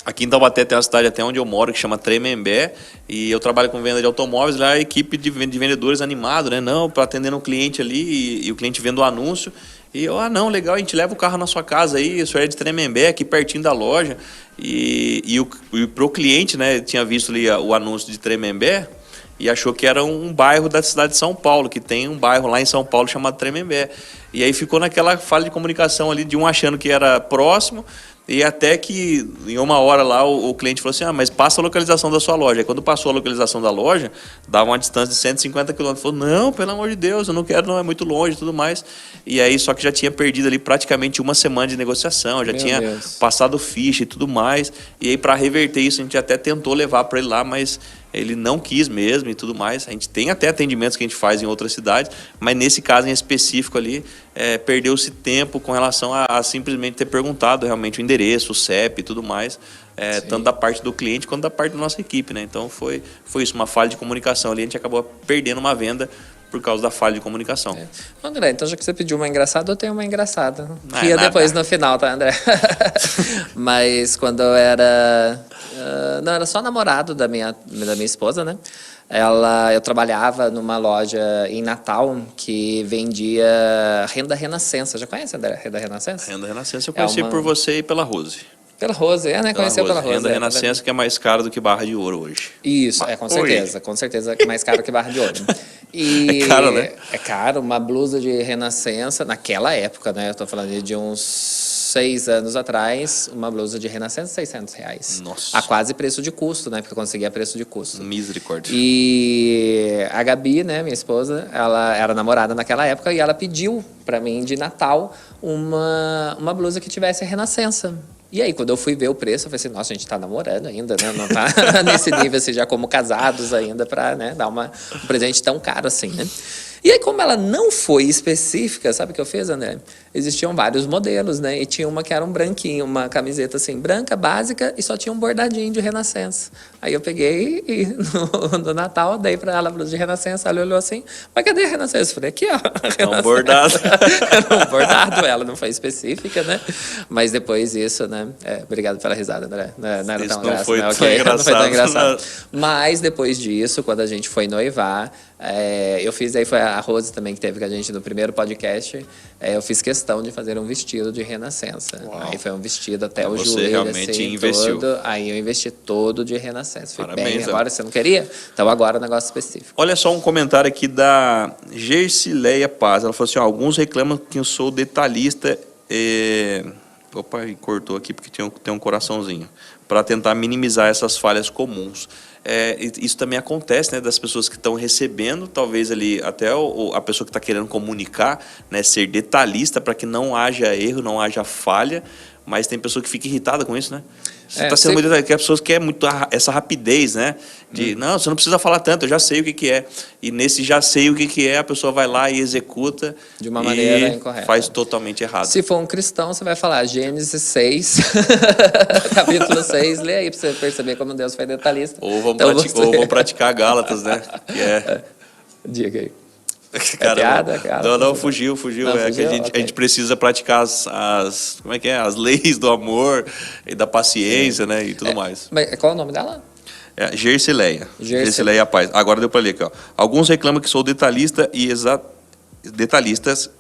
Aqui em Taubaté tem uma cidade até onde eu moro que chama Tremembé, e eu trabalho com venda de automóveis, lá a equipe de vendedores animado, né? Não, para atender um cliente ali, e o cliente vendo o anúncio, E eu, não, legal, a gente leva o carro na sua casa aí, o senhor é de Tremembé, aqui pertinho da loja. E pro cliente, né, tinha visto ali o anúncio de Tremembé e achou que era um bairro da cidade de São Paulo, que tem um bairro lá em São Paulo chamado Tremembé. E aí ficou naquela falha de comunicação ali, de um achando que era próximo, e até que em uma hora lá o cliente falou assim, mas passa a localização da sua loja. Aí quando passou a localização da loja, dava uma distância de 150 quilômetros. Falou, não, pelo amor de Deus, eu não quero não, é muito longe e tudo mais. E aí só que já tinha perdido ali praticamente uma semana de negociação, já tinha passado ficha e tudo mais. E aí para reverter isso a gente até tentou levar para ele lá, mas ele não quis mesmo e tudo mais. A gente tem até atendimentos que a gente faz em outras cidades, mas nesse caso em específico ali, perdeu-se tempo com relação a simplesmente ter perguntado realmente o endereço, o CEP e tudo mais, tanto da parte do cliente quanto da parte da nossa equipe, né? Então foi isso, uma falha de comunicação ali, a gente acabou perdendo uma venda por causa da falha de comunicação. André, então já que você pediu uma engraçada, eu tenho uma engraçada. Ria depois no final, tá, André? Mas quando eu era... não, era só namorado da minha esposa, né? Eu trabalhava numa loja em Natal que vendia renda Renascença. Já conhece, André, renda Renascença? Renda Renascença eu conheci por você e pela Rose. Pela Rose, né? Conheceu pela Rose. Renda Renascença que é mais caro do que Barra de Ouro hoje. Isso, com certeza. Com certeza é mais caro que Barra de Ouro. E é caro, né? É caro. Uma blusa de Renascença, naquela época, né? Eu tô falando de uns 6 anos atrás, uma blusa de Renascença, R$600. Nossa. A quase preço de custo, né? Porque eu conseguia preço de custo. Misericórdia. E a Gabi, né, minha esposa, ela era namorada naquela época e ela pediu pra mim de Natal uma blusa que tivesse Renascença. E aí, quando eu fui ver o preço, eu falei assim, nossa, a gente tá namorando ainda, né? Não tá nesse nível, assim, já como casados ainda pra, né, dar um presente tão caro assim, né? E aí, como ela não foi específica, sabe o que eu fiz, André? Existiam vários modelos, né? E tinha uma que era um branquinho, uma camiseta assim, branca, básica, e só tinha um bordadinho de Renascença. Aí eu peguei e no Natal dei pra ela a blusa de Renascença, ela olhou assim, mas cadê a Renascença? Eu falei, aqui, ó. É um bordado. Era um bordado, ela não foi específica, né? Mas depois isso, né? Obrigado pela risada, André. Não era isso tão não engraçado. Foi né? tão engraçado. Não foi tão engraçado. Mas depois disso, quando a gente foi noivar, eu fiz, aí foi a Rose também que teve com a gente no primeiro podcast, eu fiz questão de fazer um vestido de Renascença. Uau. Aí foi um vestido até o Você joelho, realmente assim, investiu. todo. Aí eu investi todo de Renascença. Fui Parabéns, bem, agora você não queria? Então agora é um negócio específico. Olha só um comentário aqui da Gersileia Paz. Ela falou assim, alguns reclamam que eu sou detalhista Opa, cortou aqui porque tem um coraçãozinho. Para tentar minimizar essas falhas comuns. Isso também acontece, né, das pessoas que estão recebendo, talvez ali até a pessoa que está querendo comunicar, né, ser detalhista para que não haja erro, não haja falha, mas tem pessoa que fica irritada com isso, né? Você está sendo muito detalhista, que as pessoas querem muito essa rapidez, né? Não, você não precisa falar tanto, eu já sei o que é. E nesse já sei o que é, a pessoa vai lá e executa de uma maneira incorreta. Faz totalmente errado. Se for um cristão, você vai falar Gênesis 6, capítulo 6, lê aí para você perceber como Deus foi detalhista. Ou vamos praticar Gálatas, né? Diga aí. Cara, não, fugiu. Não, que a gente precisa praticar as leis do amor e da paciência, né? E tudo mais. Mas qual é o nome dela? Gersileia Paz. Agora deu para ler aqui, ó. Alguns reclamam que sou detalhistas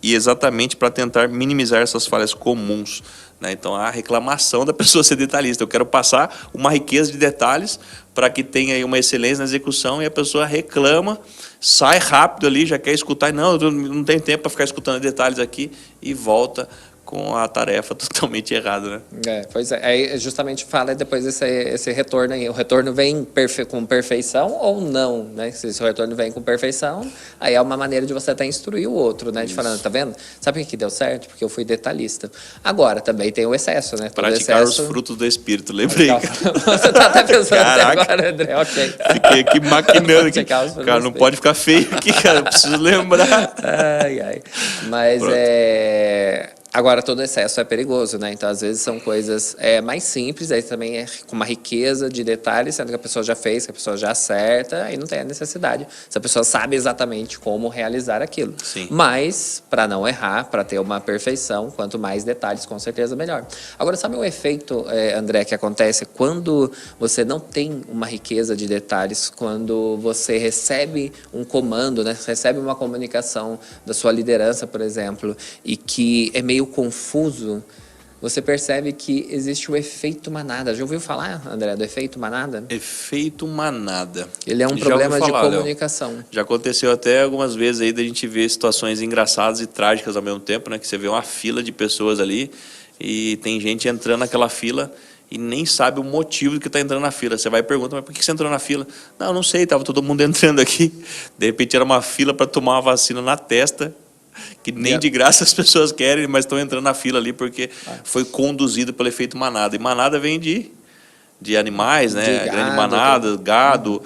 e exatamente para tentar minimizar essas falhas comuns. Né? Então, a reclamação da pessoa ser detalhista. Eu quero passar uma riqueza de detalhes para que tenha aí uma excelência na execução e a pessoa reclama, sai rápido ali, já quer escutar. Não, eu não tenho tempo para ficar escutando detalhes aqui e volta com a tarefa totalmente errada, né? Pois é. Aí justamente fala depois esse retorno aí. O retorno vem com perfeição ou não, né? Se o retorno vem com perfeição, aí é uma maneira de você até instruir o outro, né? De falar, tá vendo? Sabe o que deu certo? Porque eu fui detalhista. Agora, também tem o excesso, né? Praticar os frutos do Espírito, lembrei. Você tá até pensando até agora, André, ok. Fiquei aqui maquinando aqui. Cara, não pode ficar feio aqui, cara. Eu preciso lembrar. Mas Agora, todo excesso é perigoso, né? Então, às vezes, são coisas mais simples, aí também é com uma riqueza de detalhes, sendo que a pessoa já fez, que a pessoa já acerta, aí não tem a necessidade. Se a pessoa sabe exatamente como realizar aquilo. Sim. Mas, para não errar, para ter uma perfeição, quanto mais detalhes, com certeza, melhor. Agora, sabe o efeito, André, que acontece quando você não tem uma riqueza de detalhes, quando você recebe um comando, né? Recebe uma comunicação da sua liderança, por exemplo, e que é meio confuso, você percebe que existe o efeito manada. Já ouviu falar, André, do efeito manada? Efeito manada. Ele é um problema de comunicação. Léo, já aconteceu até algumas vezes aí da gente ver situações engraçadas e trágicas ao mesmo tempo, né? Que você vê uma fila de pessoas ali e tem gente entrando naquela fila e nem sabe o motivo que está entrando na fila. Você vai e pergunta, mas por que você entrou na fila? Não sei, estava todo mundo entrando aqui. De repente era uma fila para tomar uma vacina na testa, que nem de graça as pessoas querem, mas estão entrando na fila ali porque foi conduzido pelo efeito manada. E manada vem de animais, né? De grande manada, gado,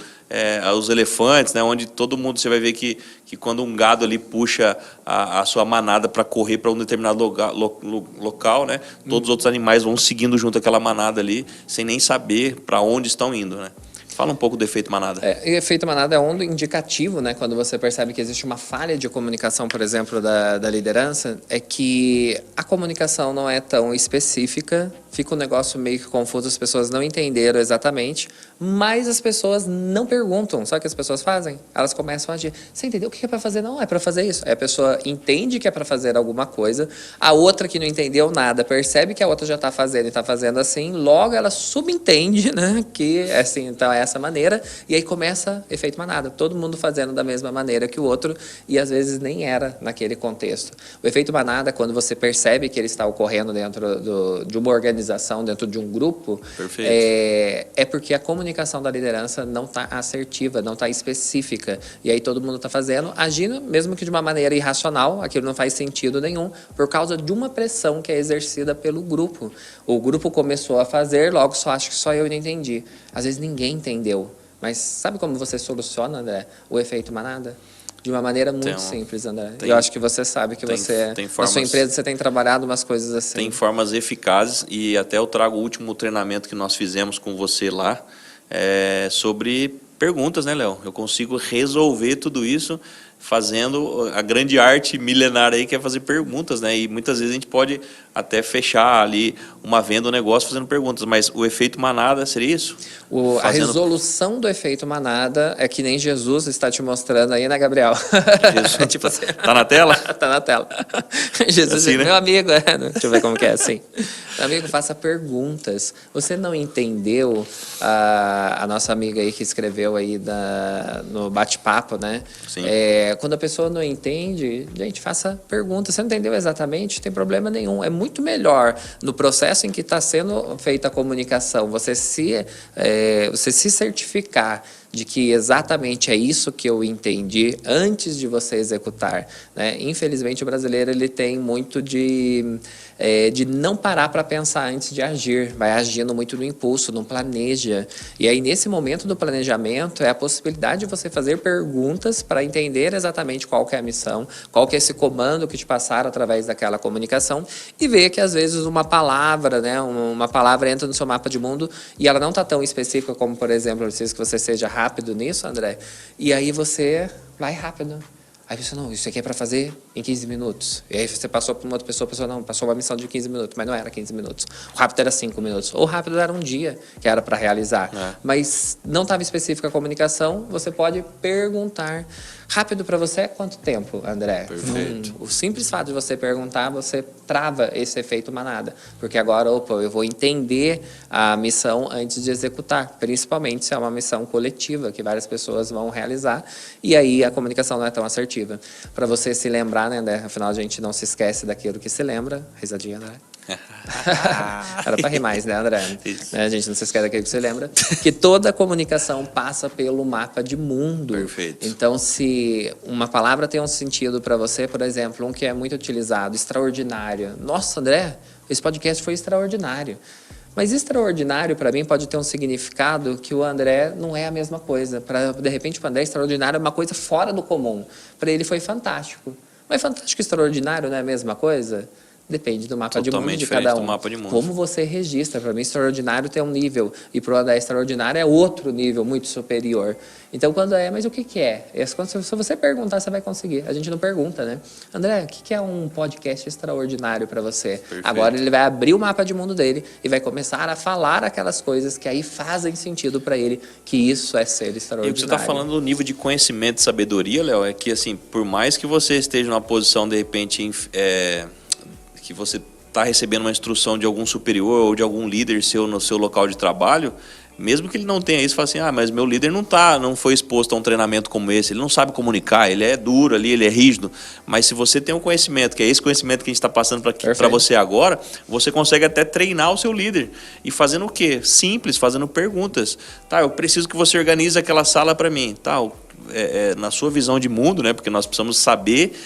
os elefantes, né? Onde todo mundo, você vai ver que quando um gado ali puxa a sua manada para correr para um determinado local, né? Todos os outros animais vão seguindo junto àquela manada ali, sem nem saber para onde estão indo, né? Fala um pouco do efeito manada. O efeito manada é um indicativo, né? Quando você percebe que existe uma falha de comunicação, por exemplo, da liderança, é que a comunicação não é tão específica, fica um negócio meio que confuso, as pessoas não entenderam exatamente, mas as pessoas não perguntam. Sabe o que as pessoas fazem? Elas começam a agir. Você entendeu o que é para fazer? Não, é para fazer isso. Aí a pessoa entende que é para fazer alguma coisa, a outra que não entendeu nada percebe que a outra já está fazendo e está fazendo assim, logo ela subentende, né? Que assim, então essa maneira, e aí começa efeito manada, todo mundo fazendo da mesma maneira que o outro, e às vezes nem era naquele contexto. O efeito manada, quando você percebe que ele está ocorrendo dentro de uma organização, dentro de um grupo, é porque a comunicação da liderança não está assertiva, não está específica, e aí todo mundo está fazendo, agindo, mesmo que de uma maneira irracional, aquilo não faz sentido nenhum, por causa de uma pressão que é exercida pelo grupo. O grupo começou a fazer, logo só acho que só eu não entendi. Às vezes ninguém entendeu. Mas sabe como você soluciona, André, o efeito manada? De uma maneira muito simples, André. Eu acho que você sabe que na sua empresa você tem trabalhado umas coisas assim. Tem formas eficazes, e até eu trago o último treinamento que nós fizemos com você lá, sobre perguntas, né, Léo? Eu consigo resolver tudo isso fazendo a grande arte milenar aí, que é fazer perguntas, né? E muitas vezes a gente pode até fechar ali uma venda, um negócio fazendo perguntas, mas o efeito manada seria isso? A resolução do efeito manada é que nem Jesus está te mostrando aí, né, Gabriel? Jesus, tipo assim. Tá na tela? Tá na tela. Jesus assim, né? Meu amigo, deixa eu ver como que é assim. Meu amigo, faça perguntas. Você não entendeu a nossa amiga aí que escreveu aí no bate-papo, né? Sim. Quando a pessoa não entende, gente, faça perguntas. Você não entendeu exatamente, não tem problema nenhum. É muito melhor no processo em que está sendo feita a comunicação, você se certificar de que exatamente é isso que eu entendi antes de você executar, né? Infelizmente, o brasileiro ele tem muito de não parar para pensar antes de agir, vai agindo muito no impulso, não planeja. E aí, nesse momento do planejamento, é a possibilidade de você fazer perguntas para entender exatamente qual que é a missão, qual que é esse comando que te passaram através daquela comunicação, e ver que, às vezes, uma palavra, né, uma palavra entra no seu mapa de mundo e ela não está tão específica como, por exemplo, eu preciso que você seja rápido nisso, André, e aí você vai rápido. Aí você, não, isso aqui é para fazer em 15 minutos. E aí você passou para uma outra pessoa, a pessoa, não, passou uma missão de 15 minutos, mas não era 15 minutos. O rápido era 5 minutos. Ou o rápido era um dia que era para realizar. Mas não estava específica a comunicação, você pode perguntar. Rápido para você é quanto tempo, André? Perfeito. O simples fato de você perguntar, você trava esse efeito manada. Porque agora, eu vou entender a missão antes de executar. Principalmente se é uma missão coletiva, que várias pessoas vão realizar. E aí a comunicação não é tão assertiva. Para você se lembrar, né, André? Afinal, a gente não se esquece daquilo que se lembra. Risadinha, André. Era para rir mais, né, André? A gente não se esquece daquilo que você lembra. Que toda comunicação passa pelo mapa de mundo. Perfeito. Então, se uma palavra tem um sentido para você, por exemplo, um que é muito utilizado, extraordinário. Nossa, André, esse podcast foi extraordinário. Mas extraordinário, para mim, pode ter um significado que o André não é a mesma coisa. De repente, para o André, extraordinário é uma coisa fora do comum. Para ele foi fantástico. Mas fantástico e extraordinário não é a mesma coisa? Depende do mapa de mundo de cada um. Do mapa de mundo. Como você registra. Para mim, extraordinário tem um nível. E para o André, extraordinário é outro nível, muito superior. Então, quando mas o que é? Se você perguntar, você vai conseguir. A gente não pergunta, né? André, o que é um podcast extraordinário para você? Perfeito. Agora ele vai abrir o mapa de mundo dele e vai começar a falar aquelas coisas que aí fazem sentido para ele, que isso é ser extraordinário. E o que você está falando do nível de conhecimento e sabedoria, Léo, é que, assim, por mais que você esteja numa posição, de repente, que você está recebendo uma instrução de algum superior ou de algum líder seu no seu local de trabalho, mesmo que ele não tenha isso, fala assim, mas meu líder não foi exposto a um treinamento como esse, ele não sabe comunicar, ele é duro ali, ele é rígido, mas se você tem um conhecimento, que é esse conhecimento que a gente está passando para você agora, você consegue até treinar o seu líder. E fazendo o quê? Simples, fazendo perguntas. Tá, eu preciso que você organize aquela sala para mim, tá? Na sua visão de mundo, né? Porque nós precisamos saber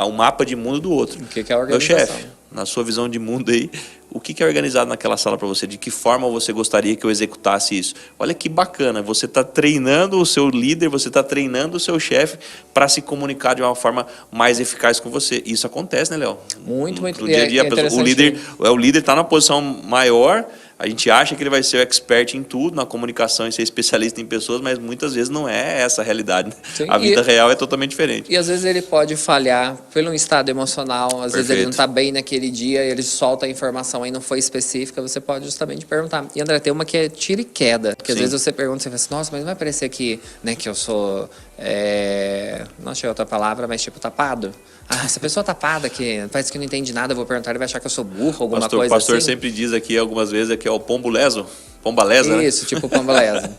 o mapa de mundo do outro. O que é a organização? Meu chefe, na sua visão de mundo aí, o que é organizado naquela sala para você? De que forma você gostaria que eu executasse isso? Olha que bacana, você está treinando o seu líder, você está treinando o seu chefe para se comunicar de uma forma mais eficaz com você. Isso acontece, né, Léo? Muito. No dia a dia, o líder está na posição maior. A gente acha que ele vai ser o expert em tudo, na comunicação e ser especialista em pessoas, mas muitas vezes não é essa a realidade. Né? Sim, a vida real é totalmente diferente. E às vezes ele pode falhar pelo estado emocional, às vezes ele não está bem naquele dia, ele solta a informação e não foi específica, você pode justamente perguntar. E André, tem uma que é tira e queda, que às vezes você pergunta, você fala assim, nossa, mas não vai parecer que eu sou, não achei outra palavra, mas tipo tapado? Essa pessoa tapada que parece que não entende nada, eu vou perguntar, ele vai achar que eu sou burro, alguma coisa assim. O pastor sempre diz aqui algumas vezes que é o pombalesa, né? Isso, tipo pombalesa.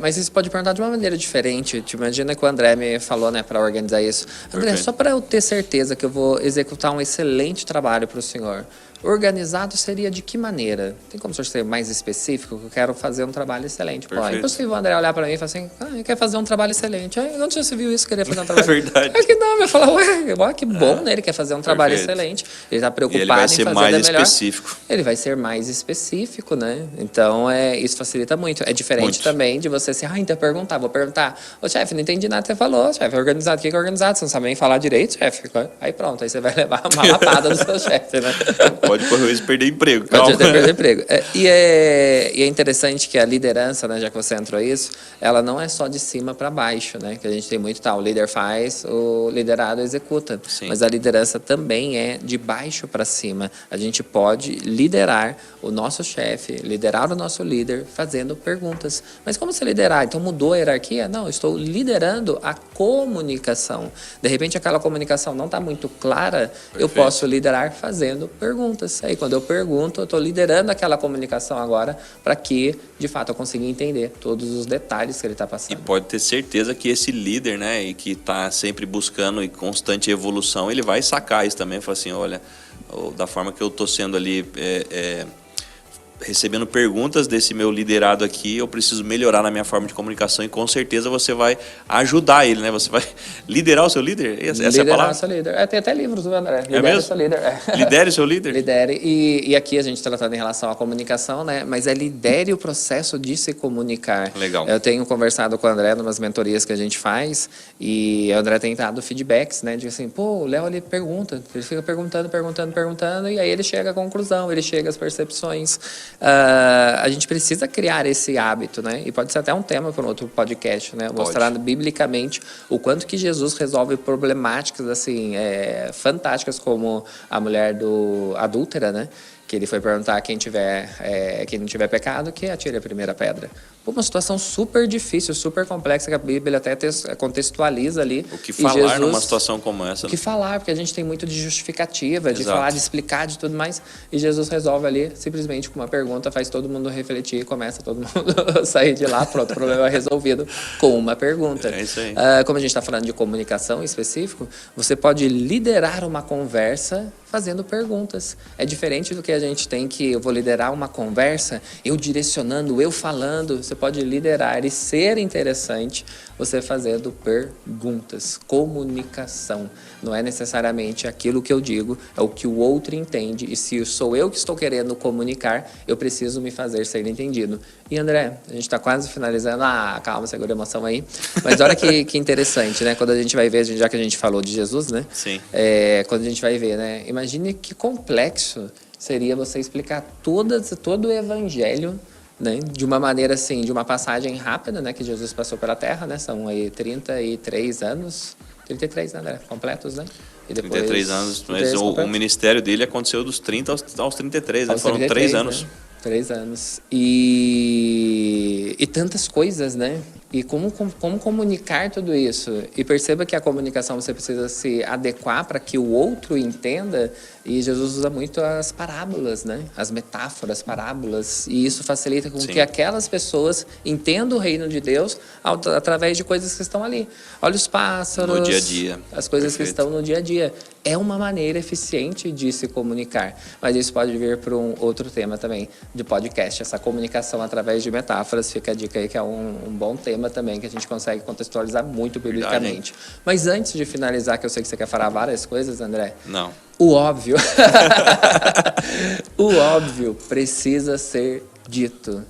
Mas isso pode perguntar de uma maneira diferente. Tipo, imagina que o André me falou, né, para organizar isso. André, só para eu ter certeza que eu vou executar um excelente trabalho para o senhor, organizado seria de que maneira? Tem como o senhor ser mais específico? Que eu quero fazer um trabalho excelente. Pô, é impossível o André olhar para mim e falar assim, ele quer fazer um trabalho excelente. Onde você viu isso, querer fazer um trabalho? É verdade. É que não, eu falo, que bom, né? Ele quer fazer um trabalho excelente. Ele está preocupado em fazer mais melhor. Específico. Ele vai ser mais específico, né? Então, isso facilita muito. É diferente também de você assim, vou perguntar. Ô, chefe, não entendi nada que você falou, chefe, organizado, o que é organizado? Você não sabe nem falar direito, chefe? Aí pronto, aí você vai levar uma lapada do seu chefe, né? Pode correr o risco de perder emprego. Pode perder emprego. E é interessante que a liderança, né, já que você entrou isso, ela não é só de cima para baixo, né? Que a gente tem muito o líder faz, o liderado executa. Sim. Mas a liderança também é de baixo para cima. A gente pode liderar o nosso chefe, liderar o nosso líder fazendo perguntas. Mas como se liderar? Então mudou a hierarquia? Não, estou liderando a comunicação. De repente aquela comunicação não está muito clara, eu posso liderar fazendo perguntas. Aí quando eu pergunto, eu estou liderando aquela comunicação agora para que, de fato, eu consiga entender todos os detalhes que ele está passando. E pode ter certeza que esse líder, né, e que está sempre buscando e constante evolução, ele vai sacar isso também, falar assim, olha, da forma que eu estou sendo ali recebendo perguntas desse meu liderado aqui, eu preciso melhorar na minha forma de comunicação e com certeza você vai ajudar ele, né? Você vai liderar o seu líder? Essa é a palavra? Liderar o seu líder. Tem até livros do André. Lidere o seu líder. Lidere o seu líder? Lidere. E aqui a gente está tratando em relação à comunicação, né? Mas lidere o processo de se comunicar. Legal. Eu tenho conversado com o André em umas mentorias que a gente faz e o André tem dado feedbacks, né? De assim, o Léo, ele pergunta. Ele fica perguntando e aí ele chega à conclusão, ele chega às percepções. A gente precisa criar esse hábito, né? E pode ser até um tema para um outro podcast, né? Mostrando biblicamente o quanto que Jesus resolve problemáticas assim fantásticas, como a mulher adúltera, né? Que ele foi perguntar quem não tiver pecado, que atire a primeira pedra. Uma situação super difícil, super complexa, que a Bíblia até contextualiza ali. O que falar numa situação como essa? O que falar, porque a gente tem muito de justificativa, de falar, de explicar, de tudo mais. E Jesus resolve ali, simplesmente com uma pergunta, faz todo mundo refletir e começa todo mundo a sair de lá, pronto, o problema é resolvido com uma pergunta. É isso aí. Como a gente está falando de comunicação em específico, você pode liderar uma conversa fazendo perguntas. É diferente do que a gente tem que eu vou liderar uma conversa, eu direcionando, eu falando. Você pode liderar e ser interessante você fazendo perguntas. Comunicação. Não é necessariamente aquilo que eu digo, é o que o outro entende. E se sou eu que estou querendo comunicar, eu preciso me fazer ser entendido. E André, a gente está quase finalizando. Calma, segura a emoção aí. Mas olha que interessante, né? Quando a gente vai ver, já que a gente falou de Jesus, né? Sim. Quando a gente vai ver, né? Imagine que complexo seria você explicar todo o evangelho, né? De uma maneira assim, de uma passagem rápida, né? Que Jesus passou pela Terra, né? São aí 33 anos. 33, né, André? Completos, né? E depois, 33 anos, mas o ministério dele aconteceu dos 30 aos 33, né? Foram 33, 3 anos. Né? 3 anos. E tantas coisas, né? E como comunicar tudo isso? E perceba que a comunicação você precisa se adequar para que o outro entenda. E Jesus usa muito as parábolas, né? As metáforas, parábolas. E isso facilita com que aquelas pessoas entendam o reino de Deus através de coisas que estão ali. Olha os pássaros. No dia a dia. As coisas que estão no dia a dia. É uma maneira eficiente de se comunicar. Mas isso pode vir para um outro tema também de podcast. Essa comunicação através de metáforas. Fica a dica aí que é um bom tema também, que a gente consegue contextualizar muito biblicamente. Verdade. Mas antes de finalizar, que eu sei que você quer falar várias coisas, André. Não. O óbvio. O óbvio precisa ser dito.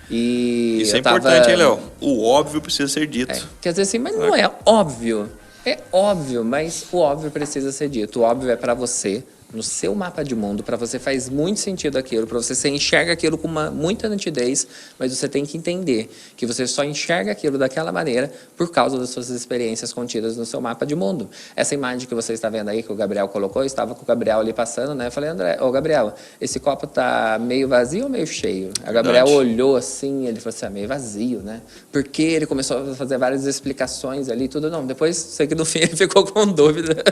E isso é importante, hein, Léo? O óbvio precisa ser dito. Quer dizer assim, mas não é óbvio. É óbvio, mas o óbvio precisa ser dito. O óbvio é para você, no seu mapa de mundo, para você faz muito sentido aquilo, para você enxerga aquilo com muita nitidez, mas você tem que entender que você só enxerga aquilo daquela maneira por causa das suas experiências contidas no seu mapa de mundo. Essa imagem que você está vendo aí, que o Gabriel colocou, eu estava com o Gabriel ali passando, né? Eu falei, André, Gabriel, esse copo tá meio vazio ou meio cheio? A Gabriel olhou assim, ele falou assim, meio vazio, né? Porque ele começou a fazer várias explicações ali, tudo não. Depois, sei que no fim ele ficou com dúvida.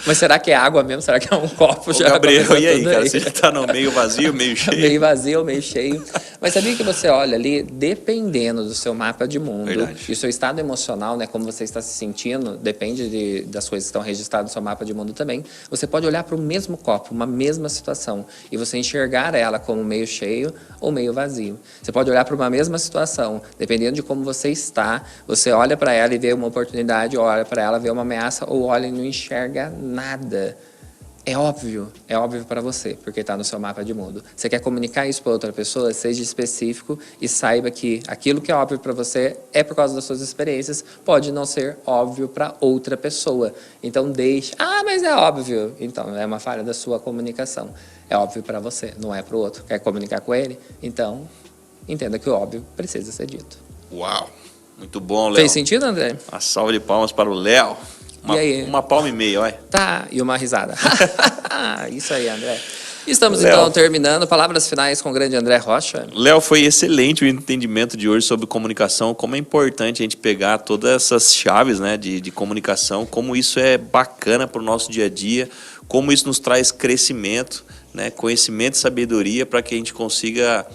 Mas será que é água mesmo? Será que é um copo? Já Gabriel, e aí, cara? Você já tá no meio vazio, meio cheio? Meio vazio, meio cheio. Mas sabia que você olha ali, dependendo do seu mapa de mundo, verdade, e o seu estado emocional, né, como você está se sentindo, depende das coisas que estão registradas no seu mapa de mundo também, você pode olhar para o mesmo copo, uma mesma situação, e você enxergar ela como meio cheio ou meio vazio. Você pode olhar para uma mesma situação, dependendo de como você está, você olha para ela e vê uma oportunidade, olha para ela e vê uma ameaça, ou olha e não enxerga nada. É óbvio para você, porque está no seu mapa de mundo. Você quer comunicar isso para outra pessoa, seja específico e saiba que aquilo que é óbvio para você é por causa das suas experiências, pode não ser óbvio para outra pessoa. Então deixe, mas é óbvio. Então é uma falha da sua comunicação. É óbvio para você, não é para o outro. Quer comunicar com ele? Então entenda que o óbvio precisa ser dito. Uau, muito bom, Léo. Fez sentido, André? Uma salva de palmas para o Léo. Uma palma e meia, olha. Tá, e uma risada. Isso aí, André. Estamos, Léo, então, terminando. Palavras finais com o grande André Rocha. Léo, foi excelente o entendimento de hoje sobre comunicação, como é importante a gente pegar todas essas chaves, né, de comunicação, como isso é bacana para o nosso dia a dia, como isso nos traz crescimento, né, conhecimento e sabedoria para que a gente consiga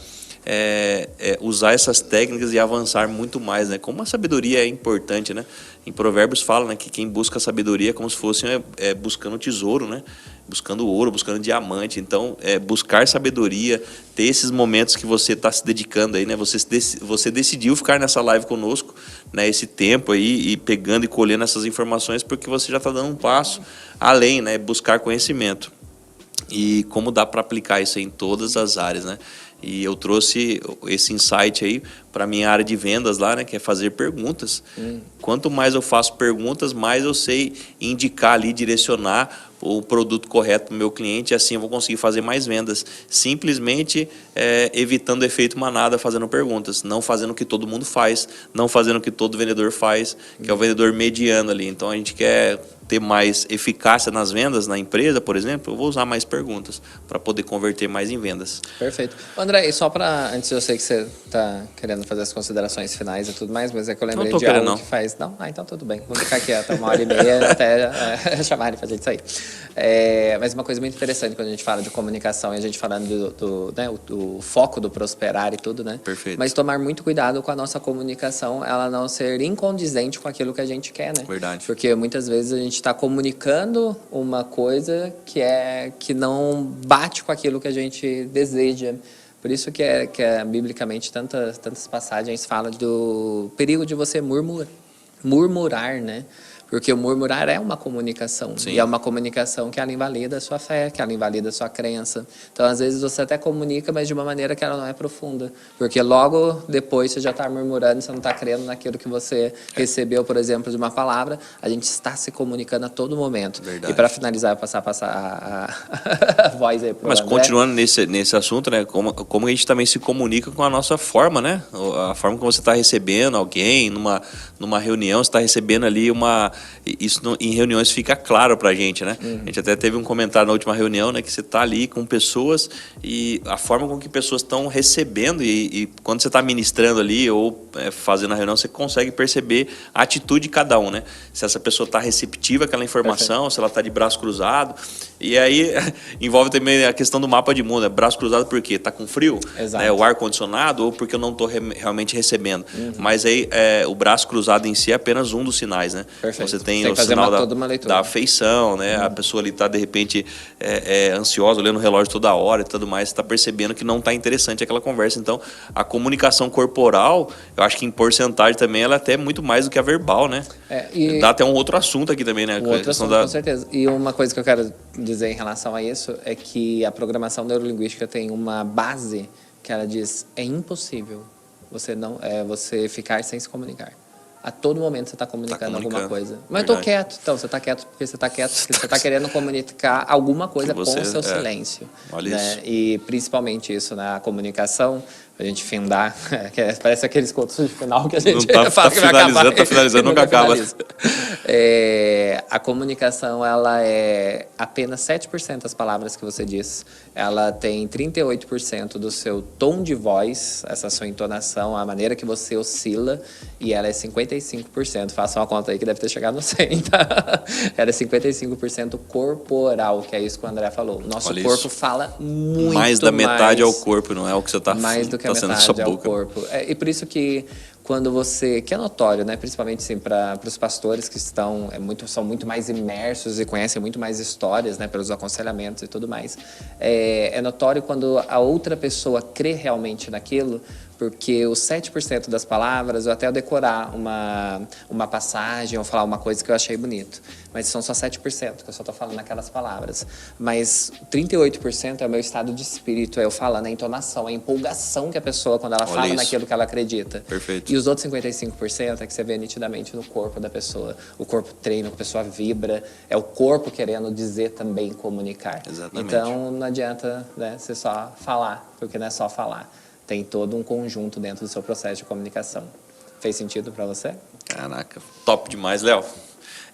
usar essas técnicas e avançar muito mais, né? Como a sabedoria é importante, né? Em Provérbios fala, né, que quem busca sabedoria é como se fosse buscando tesouro, né? Buscando ouro, buscando diamante. Então, buscar sabedoria, ter esses momentos que você está se dedicando aí, né? Você decidiu ficar nessa live conosco, né? Esse tempo aí, e pegando e colhendo essas informações, porque você já está dando um passo além, né? Buscar conhecimento. E como dá para aplicar isso aí em todas as áreas, né? E eu trouxe esse insight aí para a minha área de vendas lá, né? Que é fazer perguntas. Quanto mais eu faço perguntas, mais eu sei indicar ali, direcionar o produto correto para o meu cliente, e assim eu vou conseguir fazer mais vendas. Simplesmente evitando o efeito manada, fazendo perguntas, não fazendo o que todo mundo faz, não fazendo o que todo vendedor faz, que é o vendedor mediano ali. Então a gente quer ter mais eficácia nas vendas na empresa, por exemplo, eu vou usar mais perguntas para poder converter mais em vendas. Perfeito. André, e só para, antes eu sei que você está querendo fazer as considerações finais e tudo mais, mas é que eu lembrei de algo que faz... Não? Então tudo bem, vamos ficar aqui até 1h30 até chamarem para a gente sair. Mas uma coisa muito interessante quando a gente fala de comunicação e a gente falando do foco do prosperar e tudo, né? Perfeito. Mas tomar muito cuidado com a nossa comunicação, ela não ser incondizente com aquilo que a gente quer, né? Verdade. Porque muitas vezes a gente está comunicando uma coisa que não bate com aquilo que a gente deseja. Por isso que biblicamente tantas passagens falam do perigo de você murmurar, né? Porque o murmurar é uma comunicação. Sim. E é uma comunicação que ela invalida a sua fé, que ela invalida a sua crença. Então, às vezes, você até comunica, mas de uma maneira que ela não é profunda. Porque logo depois você já está murmurando, você não está crendo naquilo que você recebeu, por exemplo, de uma palavra. A gente está se comunicando a todo momento. Verdade. E para finalizar, eu passar a voz aí para o Mas André. Continuando nesse assunto, né? Como a gente também se comunica com a nossa forma, né? A forma como você está recebendo alguém numa reunião, você está recebendo ali isso em reuniões fica claro pra gente, né? A gente até teve um comentário na última reunião, né? Que você tá ali com pessoas e a forma com que pessoas estão recebendo e quando você está ministrando ali ou fazendo a reunião, você consegue perceber a atitude de cada um, né? Se essa pessoa está receptiva àquela informação, se ela está de braço cruzado. E aí envolve também a questão do mapa de mundo, né? Braço cruzado por quê? Tá com frio? Exato. Né? O ar-condicionado ou porque eu não estou realmente recebendo. Mas aí o braço cruzado em si é apenas um dos sinais, né? Perfeito. Você tem o sinal da afeição, né? A pessoa ali está, de repente, ansiosa, olhando o relógio toda hora e tudo mais, está percebendo que não está interessante aquela conversa. Então, a comunicação corporal, eu acho que em porcentagem também, ela é até muito mais do que a verbal, né? Dá até um outro assunto aqui também, né? Outro assunto, com certeza. E uma coisa que eu quero dizer em relação a isso é que a programação neurolinguística tem uma base que ela diz, é impossível você ficar sem se comunicar. A todo momento você está comunicando alguma coisa. Mas eu estou quieto. Então, você está quieto porque você está quieto, porque você está querendo comunicar alguma coisa com o seu silêncio. Olha né? Isso. E principalmente isso, né? A comunicação, a gente findar, parece aqueles contos de final que a gente fala que vai acabar. Está finalizando, nunca acaba. A comunicação, ela é apenas 7% das palavras que você diz. Ela tem 38% do seu tom de voz, essa sua entonação, a maneira que você oscila, e ela é 55%. Façam uma conta aí que deve ter chegado no 100, tá? Ela é 55% corporal, que é isso que o André falou. Nosso corpo fala muito mais. Da metade é o corpo, não é o que você está falando. Mais do que a metade é o corpo. E por isso que quando você, que é notório, né, principalmente assim, para os pastores que são muito mais imersos e conhecem muito mais histórias, né, pelos aconselhamentos e tudo mais, é notório quando a outra pessoa crê realmente naquilo, porque os 7% das palavras, eu até decorar uma passagem ou falar uma coisa que eu achei bonito, mas são só 7%, que eu só estou falando aquelas palavras. Mas 38% é o meu estado de espírito, é eu falando, a entonação, a empolgação que a pessoa, quando ela fala naquilo que ela acredita. Perfeito. E os outros 55% é que você vê nitidamente no corpo da pessoa. O corpo treina, a pessoa vibra, é o corpo querendo dizer também, comunicar. Exatamente. Então não adianta, né, você só falar, porque não é só falar. Tem todo um conjunto dentro do seu processo de comunicação. Fez sentido para você? Caraca, top demais, Léo.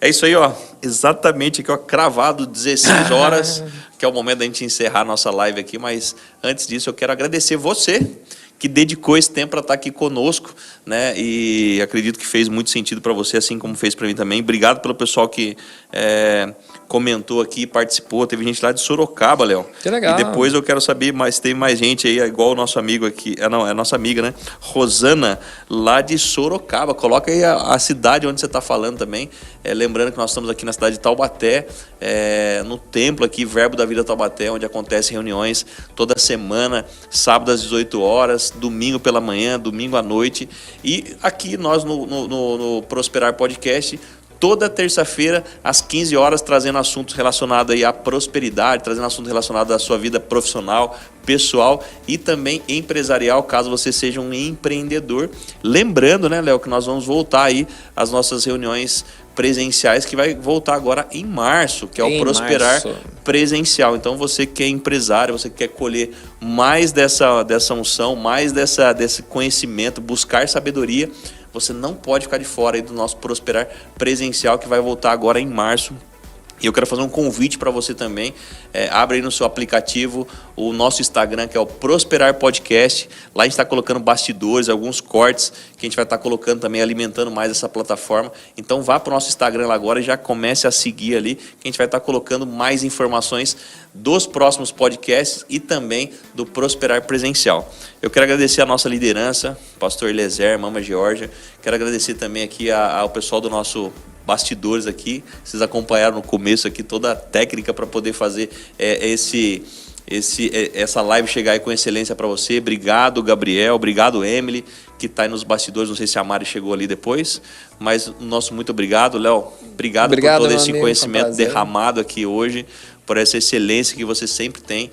É isso aí, ó. Exatamente aqui, ó, cravado 16 horas, que é o momento da gente encerrar a nossa live aqui, mas antes disso eu quero agradecer você que dedicou esse tempo para estar aqui conosco, né? E acredito que fez muito sentido para você, assim como fez para mim também. Obrigado pelo pessoal que comentou aqui, participou. Teve gente lá de Sorocaba, Léo. Que legal. E depois eu quero saber, mas tem mais gente aí, igual o nosso amigo aqui. Não, é a nossa amiga, né? Rosana, lá de Sorocaba. Coloca aí a cidade onde você está falando também. Lembrando que nós estamos aqui na cidade de Taubaté, no templo aqui, Verbo da Vida Taubaté, onde acontecem reuniões toda semana, sábado às 18 horas, domingo pela manhã, domingo à noite. E aqui nós no Prosperar Podcast, toda terça-feira, às 15 horas, trazendo assuntos relacionados aí à prosperidade, trazendo assuntos relacionados à sua vida profissional, pessoal e também empresarial, caso você seja um empreendedor. Lembrando, né, Léo, que nós vamos voltar aí às nossas reuniões presenciais, que vai voltar agora em março, que é o Prosperar Presencial. Então, você que é empresário, você que quer colher mais dessa unção, mais desse conhecimento, buscar sabedoria, você não pode ficar de fora aí do nosso Prosperar Presencial, que vai voltar agora em março. E eu quero fazer um convite para você também. Abre aí no seu aplicativo o nosso Instagram, que é o Prosperar Podcast. Lá a gente está colocando bastidores, alguns cortes que a gente vai estar colocando também, alimentando mais essa plataforma. Então vá para o nosso Instagram lá agora e já comece a seguir ali, que a gente vai estar colocando mais informações dos próximos podcasts e também do Prosperar Presencial. Eu quero agradecer a nossa liderança, Pastor Eliezer, Mama Georgia. Quero agradecer também aqui ao pessoal do nosso bastidores aqui. Vocês acompanharam no começo aqui toda a técnica para poder fazer essa live chegar aí com excelência para você. Obrigado, Gabriel. Obrigado, Emily, que está aí nos bastidores. Não sei se a Mari chegou ali depois, mas nosso muito obrigado, Léo. Obrigado por todo esse conhecimento derramado aqui hoje, por essa excelência que você sempre tem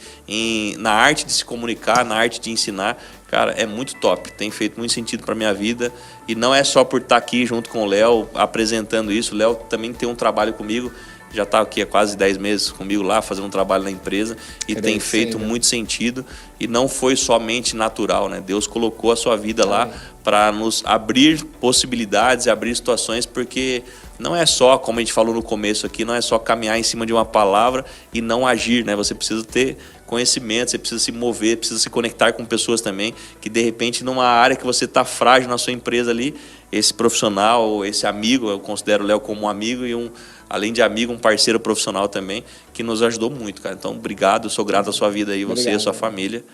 na arte de se comunicar, na arte de ensinar. Cara, é muito top, tem feito muito sentido para minha vida, e não é só por estar aqui junto com o Léo apresentando isso. O Léo também tem um trabalho comigo, já está aqui há quase 10 meses comigo lá, fazendo um trabalho na empresa, e tem feito muito sentido, e não foi somente natural, né? Deus colocou a sua vida lá para nos abrir possibilidades, abrir situações, porque não é só, como a gente falou no começo aqui, não é só caminhar em cima de uma palavra e não agir, né? Você precisa ter conhecimento, você precisa se mover, precisa se conectar com pessoas também, que de repente numa área que você está frágil na sua empresa ali, esse profissional, esse amigo, eu considero o Léo como um amigo e além de amigo, um parceiro profissional também, que nos ajudou muito, cara. Então, obrigado, eu sou grato à sua vida aí, você e a sua família.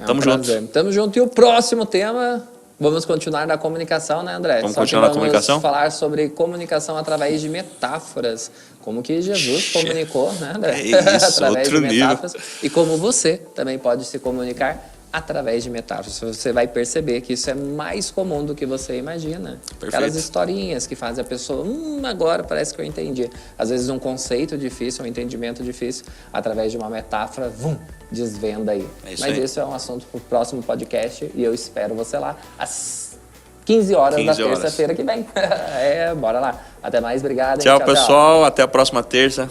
Tamo junto. Tamo junto. E o próximo tema, vamos continuar na comunicação, né, André? Vamos continuar na comunicação? Vamos falar sobre comunicação através de metáforas. Como que Jesus comunicou, né, André? É isso, através outro de metáforas. nível. E como você também pode se comunicar através de metáforas. Você vai perceber que isso é mais comum do que você imagina. Perfeito. Aquelas historinhas que fazem a pessoa, agora parece que eu entendi. Às vezes um conceito difícil, um entendimento difícil, através de uma metáfora, desvenda aí. Mas isso é um assunto para o próximo podcast, e eu espero você lá às 15 horas da terça-feira que vem. Bora lá. Até mais, obrigado. Tchau, pessoal. Até a próxima terça.